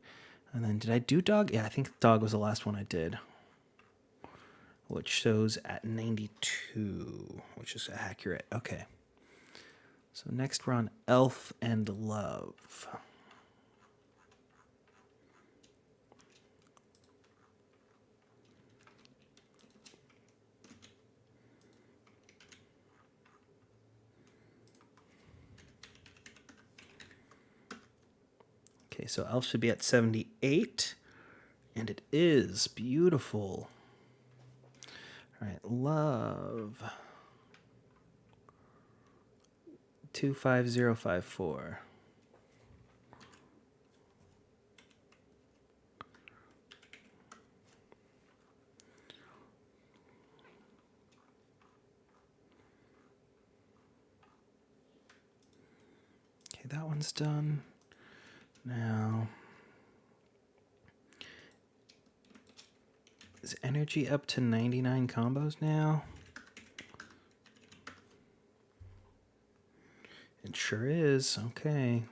A: And then did I do dog? Yeah, I think dog was the last one I did, which shows at 92, which is accurate. Okay. So next we're on Elf and Love. Okay, so Elf should be at 78, and it is beautiful. All right, Love. 25054. that one's done. Now, is energy up to 99 combos now? It sure is. Okay.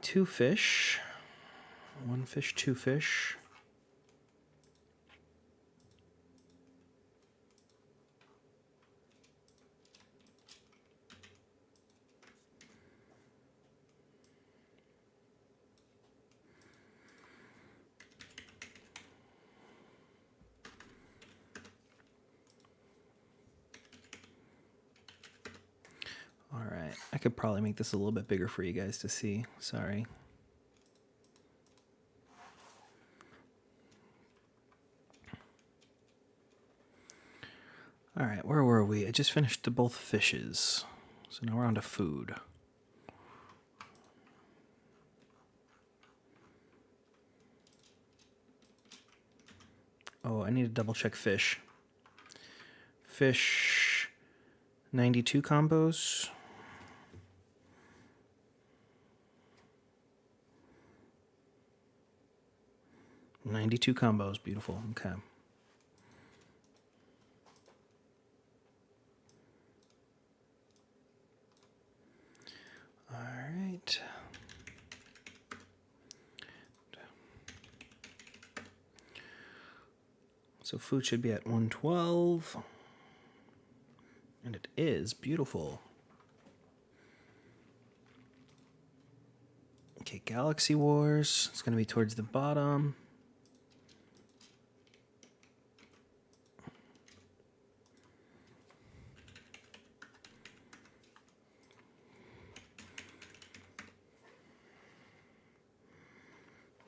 A: Two fish. One fish, two fish. All right, I could probably make this a little bit bigger for you guys to see. Sorry. All right, where were we? I just finished both fishes. So now we're on to food. Oh, I need to double check fish. Fish, 92 combos. Beautiful. Okay. All right. So food should be at 112. And it is beautiful. Okay, Galaxy Wars. It's going to be towards the bottom.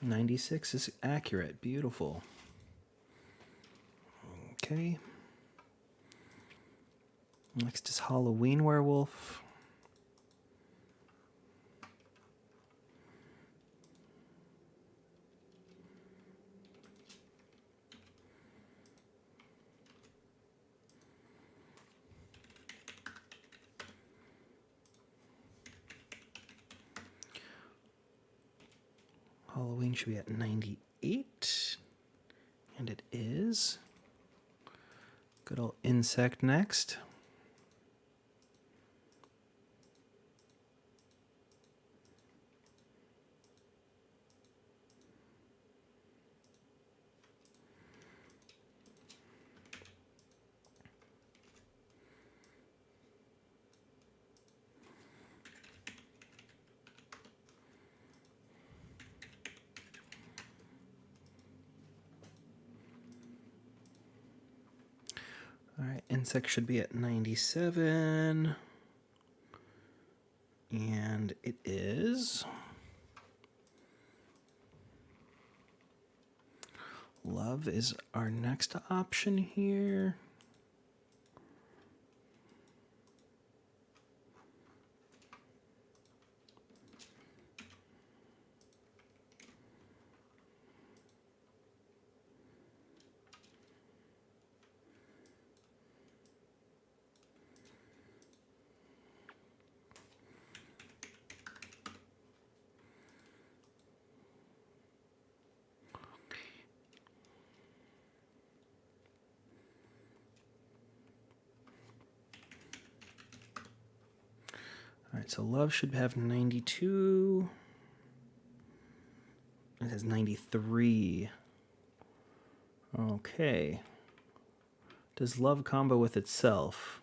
A: '96 is accurate. Beautiful. Okay. Next is Halloween Werewolf. Halloween should be at 98. And it is. Good old insect next. All right, insect should be at 97. And it is. Love is our next option here. All right, so love should have 92. It has 93. Okay. Does love combo with itself?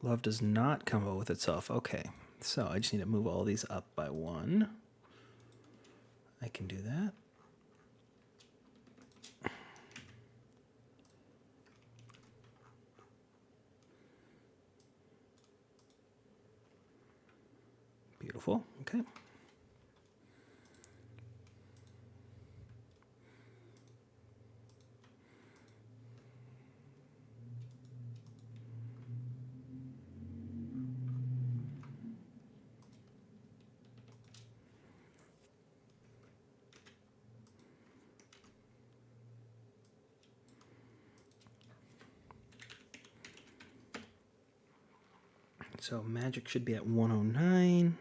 A: Love does not combo with itself. Okay, so I just need to move all these up by one. I can do that. Beautiful. Okay. So magic should be at 109.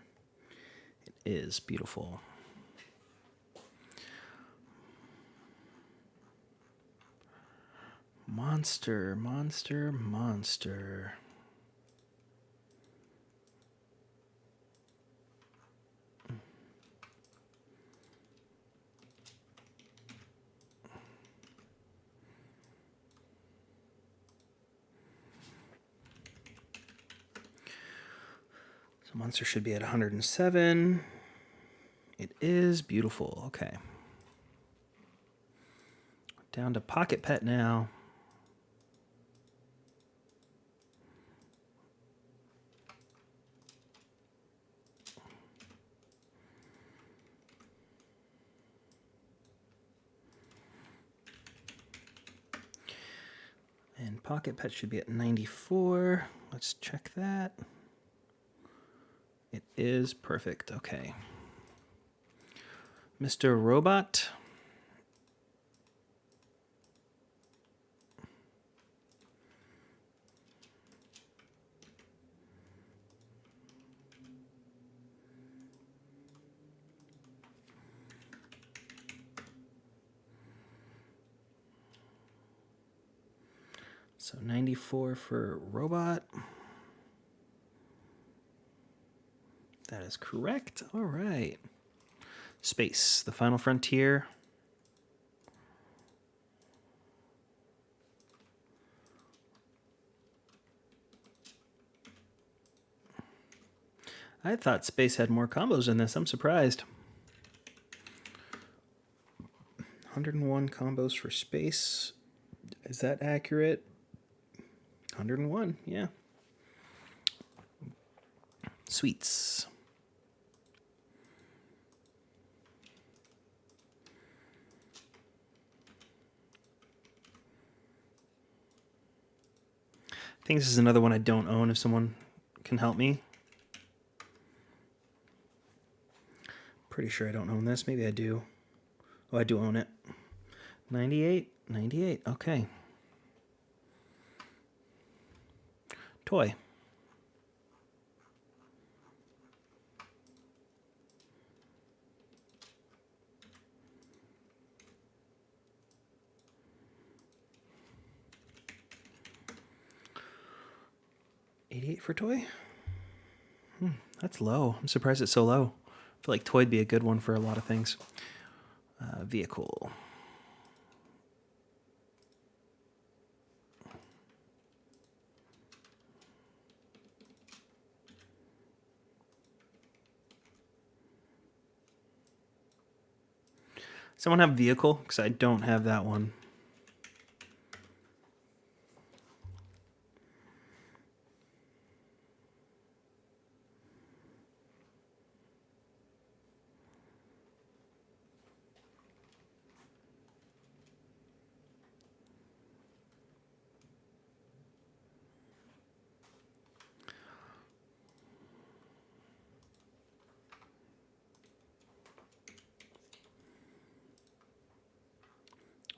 A: It is beautiful. Monster, monster, monster. So monster should be at 107. It is beautiful. Okay. Down to pocket pet now. And pocket pet should be at 94. Let's check that. It is perfect. Okay. Mr. Robot. So 94 for robot. That is correct. All right. Space, the final frontier. I thought Space had more combos in this. I'm surprised. 101 combos for Space. Is that accurate? 101, yeah. Sweets. I think this is another one I don't own if someone can help me. Pretty sure I don't own this. Maybe I do. Oh, I do own it. 98? 98, okay. Toy. $88 for toy? That's low. I'm surprised it's so low. I feel like toy'd be a good one for a lot of things. Vehicle. Someone have vehicle? Because I don't have that one.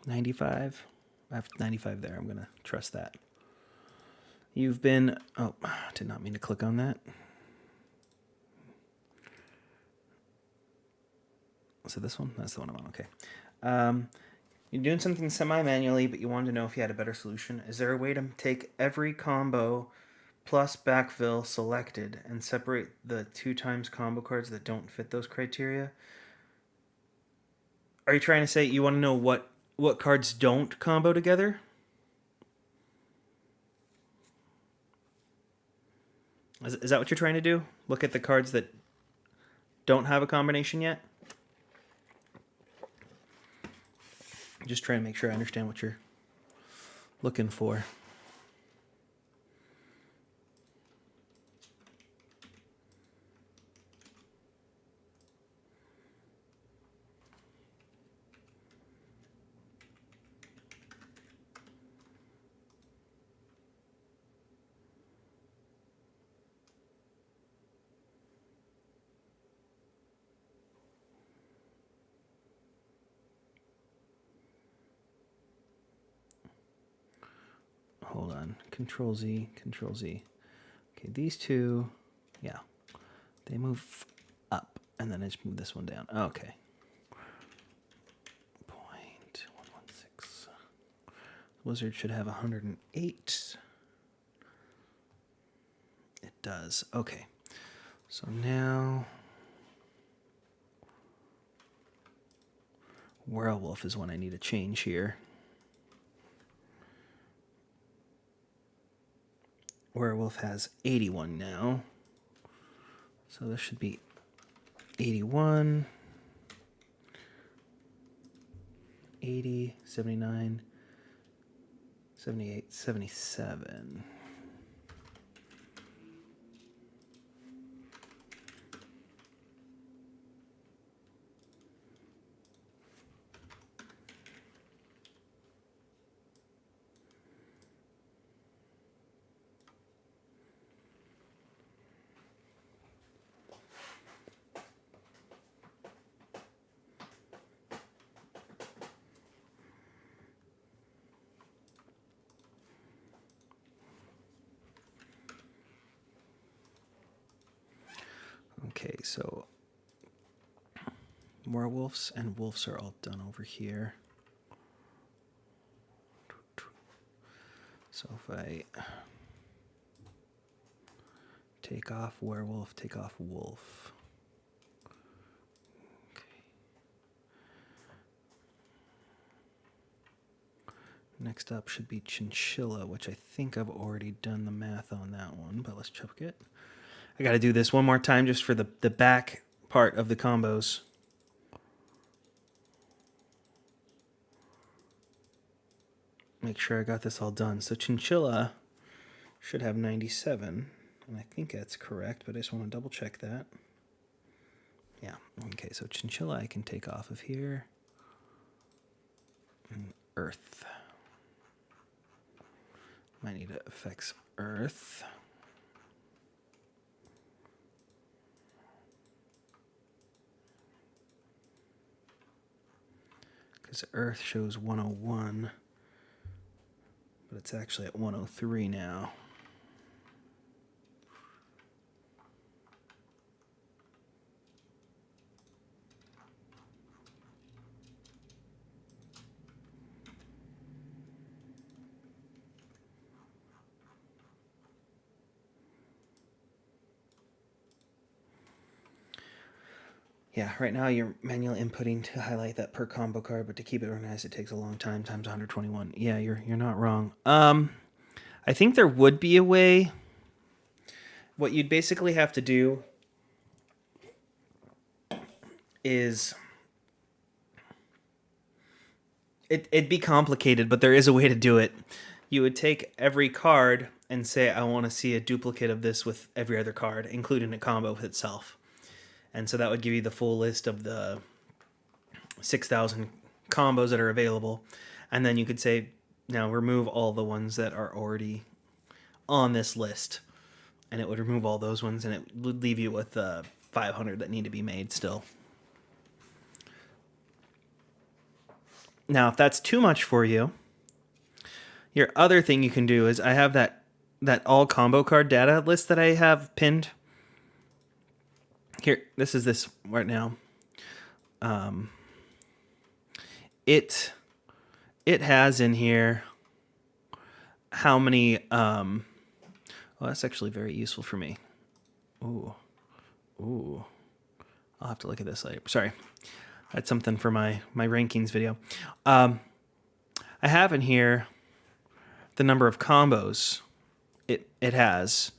A: $95. I have $95 there. I'm going to trust that. You've been... Oh, did not mean to click on that. So this one? That's the one I'm on. Okay. You're doing something semi-manually, but you wanted to know if you had a better solution. Is there a way to take every combo plus backfill selected and separate the 2x combo cards that don't fit those criteria? Are you trying to say you want to know what cards don't combo together? Is that what you're trying to do? Look at the cards that don't have a combination yet? Just trying to make sure I understand what you're looking for. Hold on. Control Z, Control Z. Okay, these two, yeah, they move up, and then I just move this one down. Okay. 0.116. Wizard should have 108. It does. Okay. So now Werewolf is one I need to change here. Werewolf has 81 now. So this should be 81, 80, 79, 78, 77. Okay, so werewolves and wolves are all done over here. So if I take off werewolf, take off wolf. Okay. Next up should be chinchilla, which I think I've already done the math on that one, but let's check it. I got to do this one more time just for the back part of the combos. Make sure I got this all done. So chinchilla should have 97, and I think that's correct, but I just want to double check that. Yeah, okay, so chinchilla I can take off of here. And earth. Might need to affects earth. Because earth shows 101, but it's actually at 103 now. Yeah, right now you're manually inputting to highlight that per combo card, but to keep it organized, it takes a long time, times 121. Yeah, you're not wrong. I think there would be a way. What you'd basically have to do is it'd be complicated, but there is a way to do it. You would take every card and say, I want to see a duplicate of this with every other card, including a combo with itself. And so that would give you the full list of the 6,000 combos that are available. And then you could say, now remove all the ones that are already on this list. And it would remove all those ones, and it would leave you with 500 that need to be made still. Now, if that's too much for you, your other thing you can do is I have that all combo card data list that I have pinned. Here, this is this right now. It has in here how many. Well, that's actually very useful for me. Ooh. I'll have to look at this later. Sorry, that's something for my rankings video. I have in here the number of combos it has.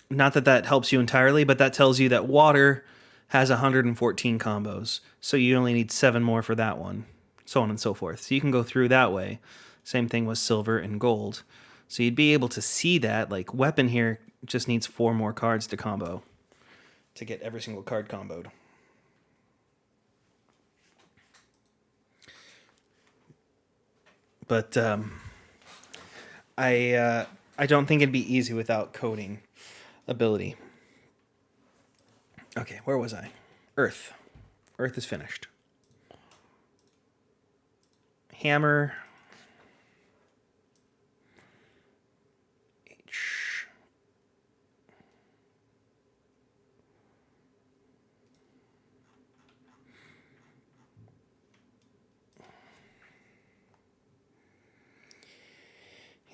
A: Not that helps you entirely, but that tells you that water has 114 combos. So you only need 7 more for that one, so on and so forth. So you can go through that way. Same thing with silver and gold. So you'd be able to see that, like weapon here just needs 4 more cards to combo to get every single card comboed. But I don't think it'd be easy without coding ability. Okay, where was I? Earth. Earth is finished. Hammer. H.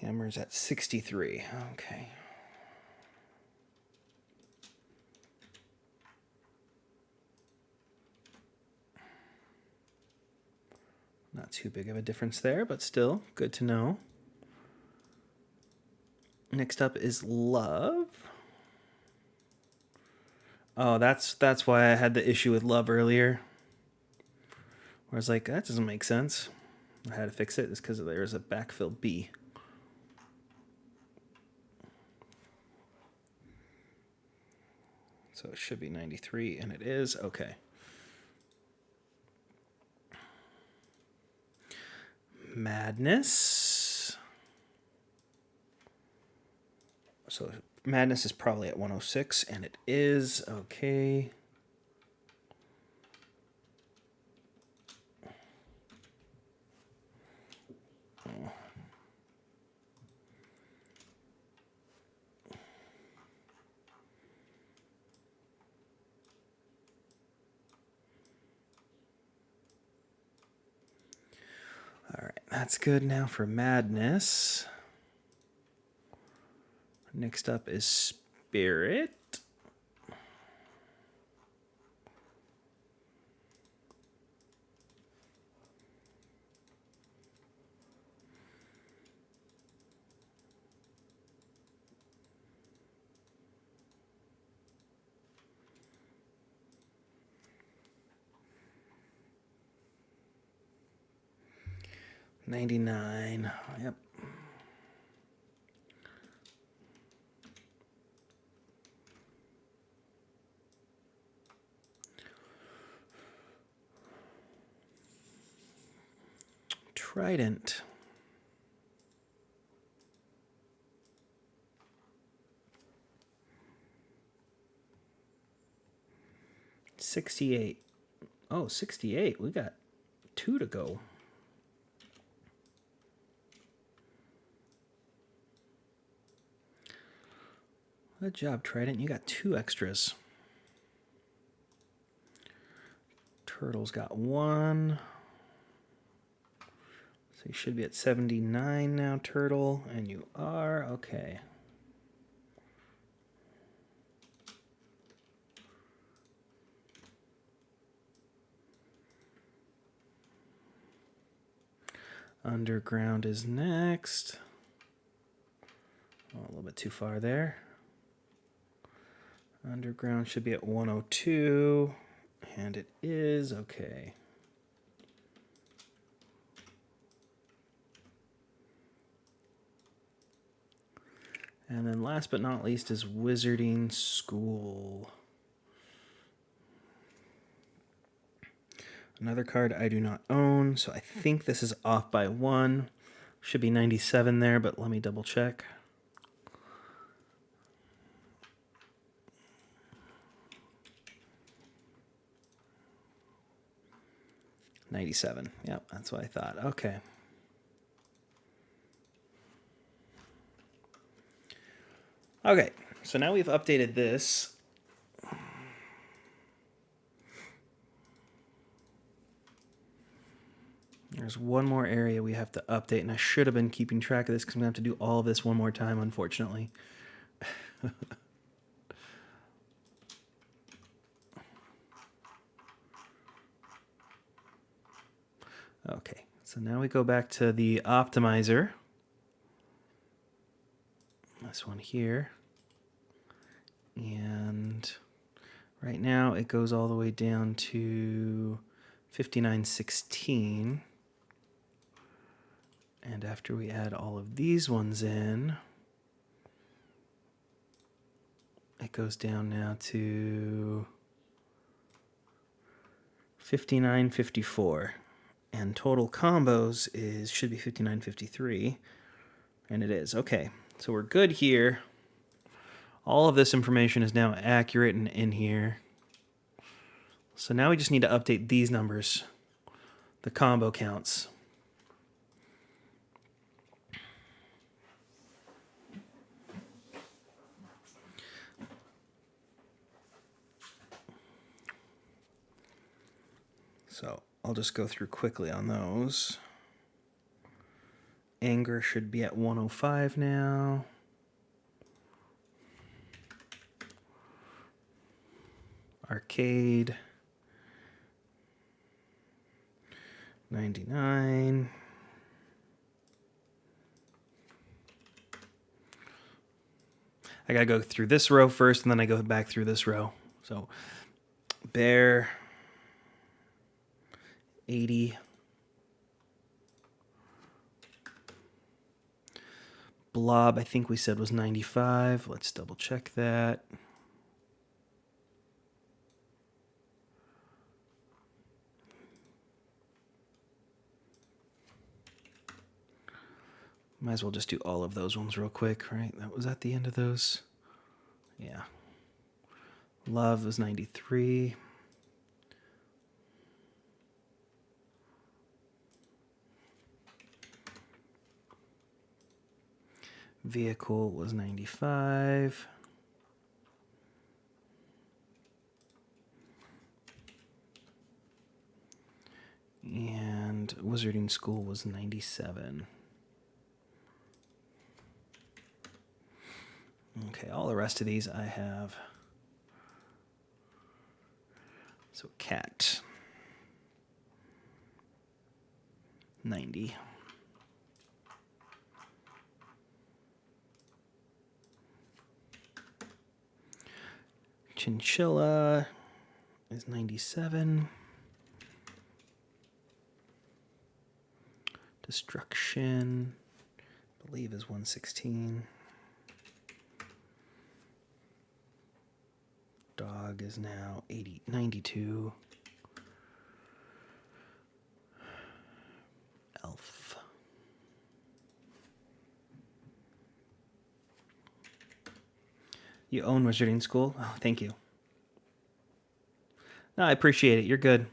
A: Hammer's at 63. Okay. Not too big of a difference there, but still good to know. Next up is love. Oh, that's why I had the issue with love earlier. Where I was like, that doesn't make sense. I had to fix it. It's because there's a backfill B. So it should be 93, and it is. Okay. Madness. So Madness is probably at 106, and it is. Okay. All right, that's good now for Madness. Next up is Spirit. $99. Yep. Trident. $68. Oh, 68. We got 2 to go. Good job, Trident. You got 2 extras. Turtle's got 1. So you should be at 79 now, Turtle. And you are. Okay. Underground is next. Oh, a little bit too far there. Underground should be at 102, and it is. Okay. And then last but not least is Wizarding School. Another card I do not own, so I think this is off by 1. Should be 97 there, but let me double check. $97. Yep, that's what I thought. Okay. Okay, so now we've updated this. There's one more area we have to update, and I should have been keeping track of this because I'm going to have to do all of this one more time, unfortunately. Okay, so now we go back to the optimizer. This one here. And right now it goes all the way down to 5916. And after we add all of these ones in, it goes down now to 5954. And total combos should be 5953. And it is. Okay, so we're good here. All of this information is now accurate and in here. So now we just need to update these numbers, the combo counts. So I'll just go through quickly on those. Anger should be at 105 now. Arcade, 99. I gotta go through this row first, and then I go back through this row. So, bear, 80. Blob, I think we said was 95. Let's double check that. Might as well just do all of those ones real quick, right? That was at the end of those. Yeah. Love was 93. Vehicle was 95. And Wizarding School was 97. Okay, all the rest of these I have. So cat, 90. Chinchilla is 97. Destruction, I believe, is 116. Dog is now 92. Elf. You own Wizarding School? Oh, thank you. No, I appreciate it. You're good.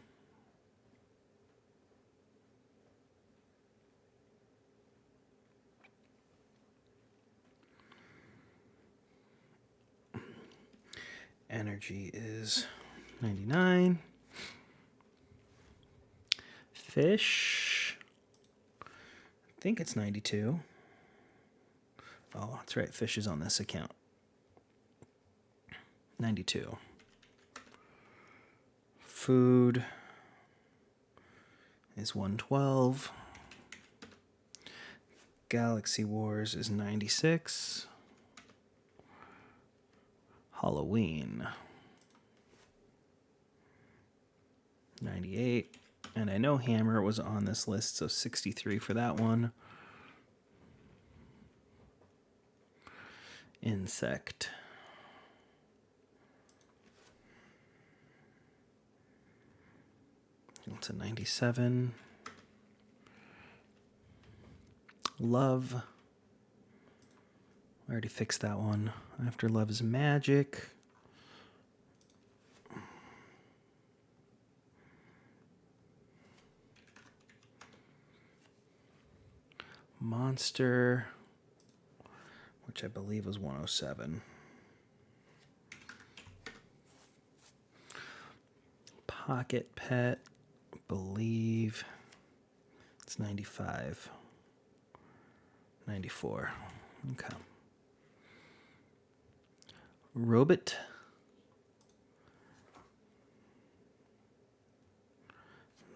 A: Energy is 99. Fish, I think it's 92. Oh, that's right. Fish is on this account. 92. Food is 112. Galaxy Wars is 96. Halloween, 98. And I know Hammer was on this list, so 63 for that one. Insect. It's a 97. Love. I already fixed that one. After Love is Magic. Monster, which I believe was 107. Pocket Pet, I believe it's 95. 94. Okay. Robot,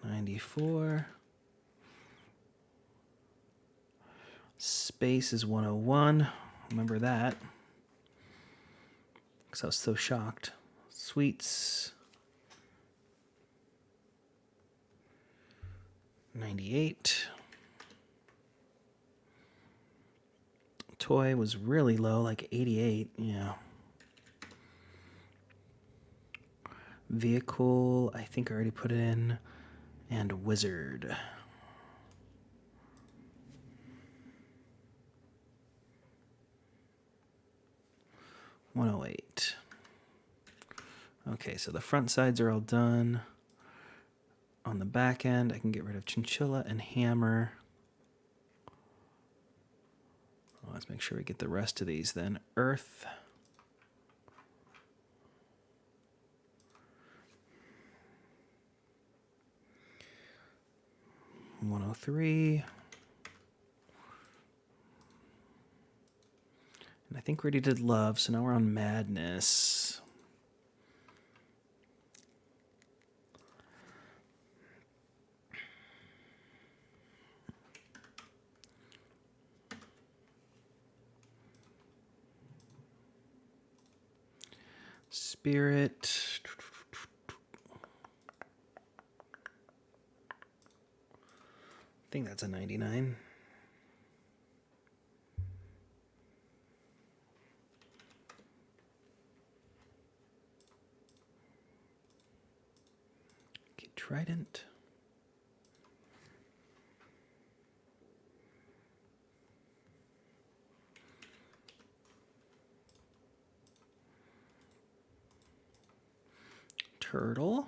A: 94. Space is 101. Remember that, because I was so shocked. Sweets, 98. Toy was really low, like 88. Yeah. Vehicle, I think I already put it in. And Wizard. $108. Okay, so the front sides are all done. On the back end, I can get rid of Chinchilla and Hammer. Let's make sure we get the rest of these then. Earth. $103. And I think we already did love, so now we're on madness. Spirit. I think that's a 99. Okay, Trident. Turtle.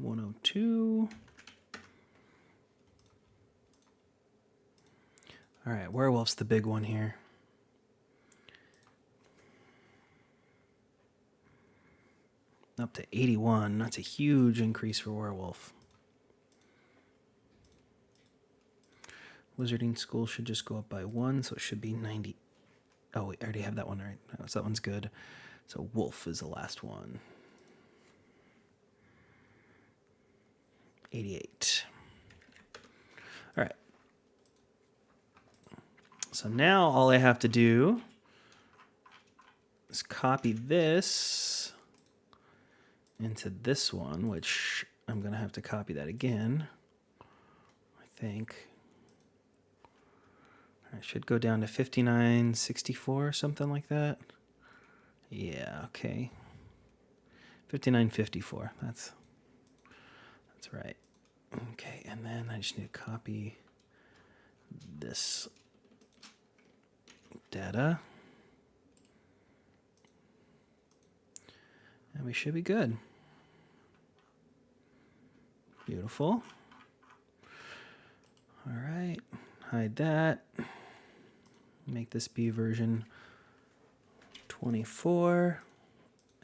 A: $102. All right, werewolf's the big one here. Up to 81. That's a huge increase for werewolf. Wizarding School should just go up by 1, so it should be 90. Oh, wait, I already have that one, right? So that one's good. So wolf is the last one. 88. All right. So now all I have to do is copy this into this one, which I'm going to have to copy that again, I think. I should go down to 5964 or something like that. Yeah, okay. 5954. That's right. Okay, and then I just need to copy this data. And we should be good. Beautiful. All right, hide that. Make this be version 24.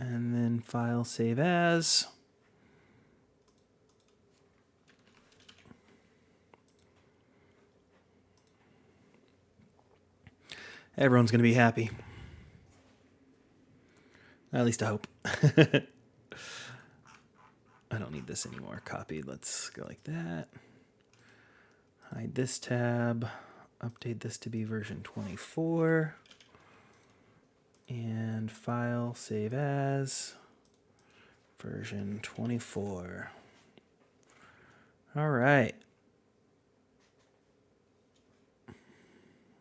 A: And then file, save as. Everyone's going to be happy. At least I hope. I don't need this anymore. Copied. Let's go like that. Hide this tab. Update this to be version 24. And file, save as. Version 24. All right.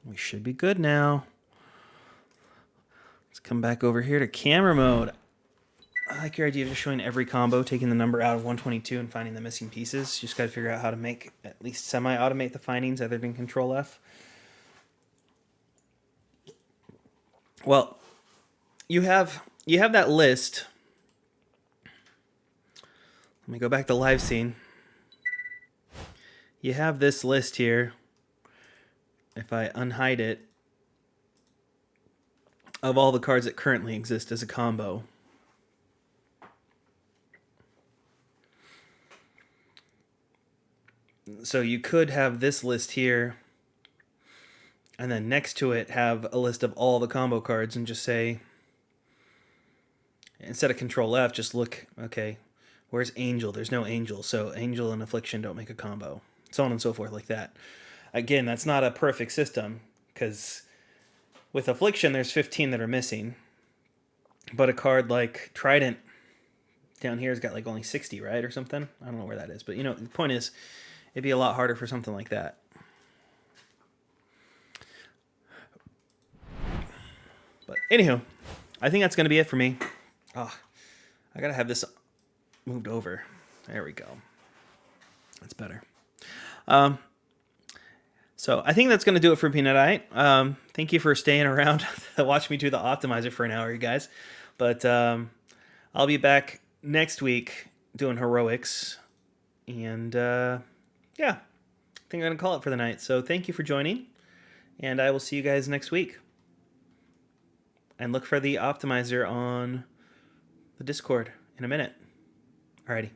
A: We should be good now. Let's come back over here to camera mode. I like your idea of just showing every combo, taking the number out of 122 and finding the missing pieces. You just got to figure out how to make at least semi-automate the findings other than Control F. Well, you have that list. Let me go back to live scene. You have this list here. If I unhide it, of all the cards that currently exist as a combo. So you could have this list here, and then next to it have a list of all the combo cards and just say, instead of Control F, just look, okay, where's Angel? There's no Angel, so Angel and Affliction don't make a combo. So on and so forth like that. Again, that's not a perfect system, because with Affliction, there's 15 that are missing. But a card like Trident down here has got like only 60, right, or something? I don't know where that is. But, you know, the point is, it'd be a lot harder for something like that. But anywho, I think that's going to be it for me. Oh, I got to have this moved over. There we go. That's better. So I think that's going to do it for Peanut Eye. Thank you for staying around to watch me do the optimizer for an hour, you guys. But I'll be back next week doing heroics. And yeah, I think I'm going to call it for the night. So thank you for joining. And I will see you guys next week. and look for the optimizer on the Discord in a minute. Alrighty.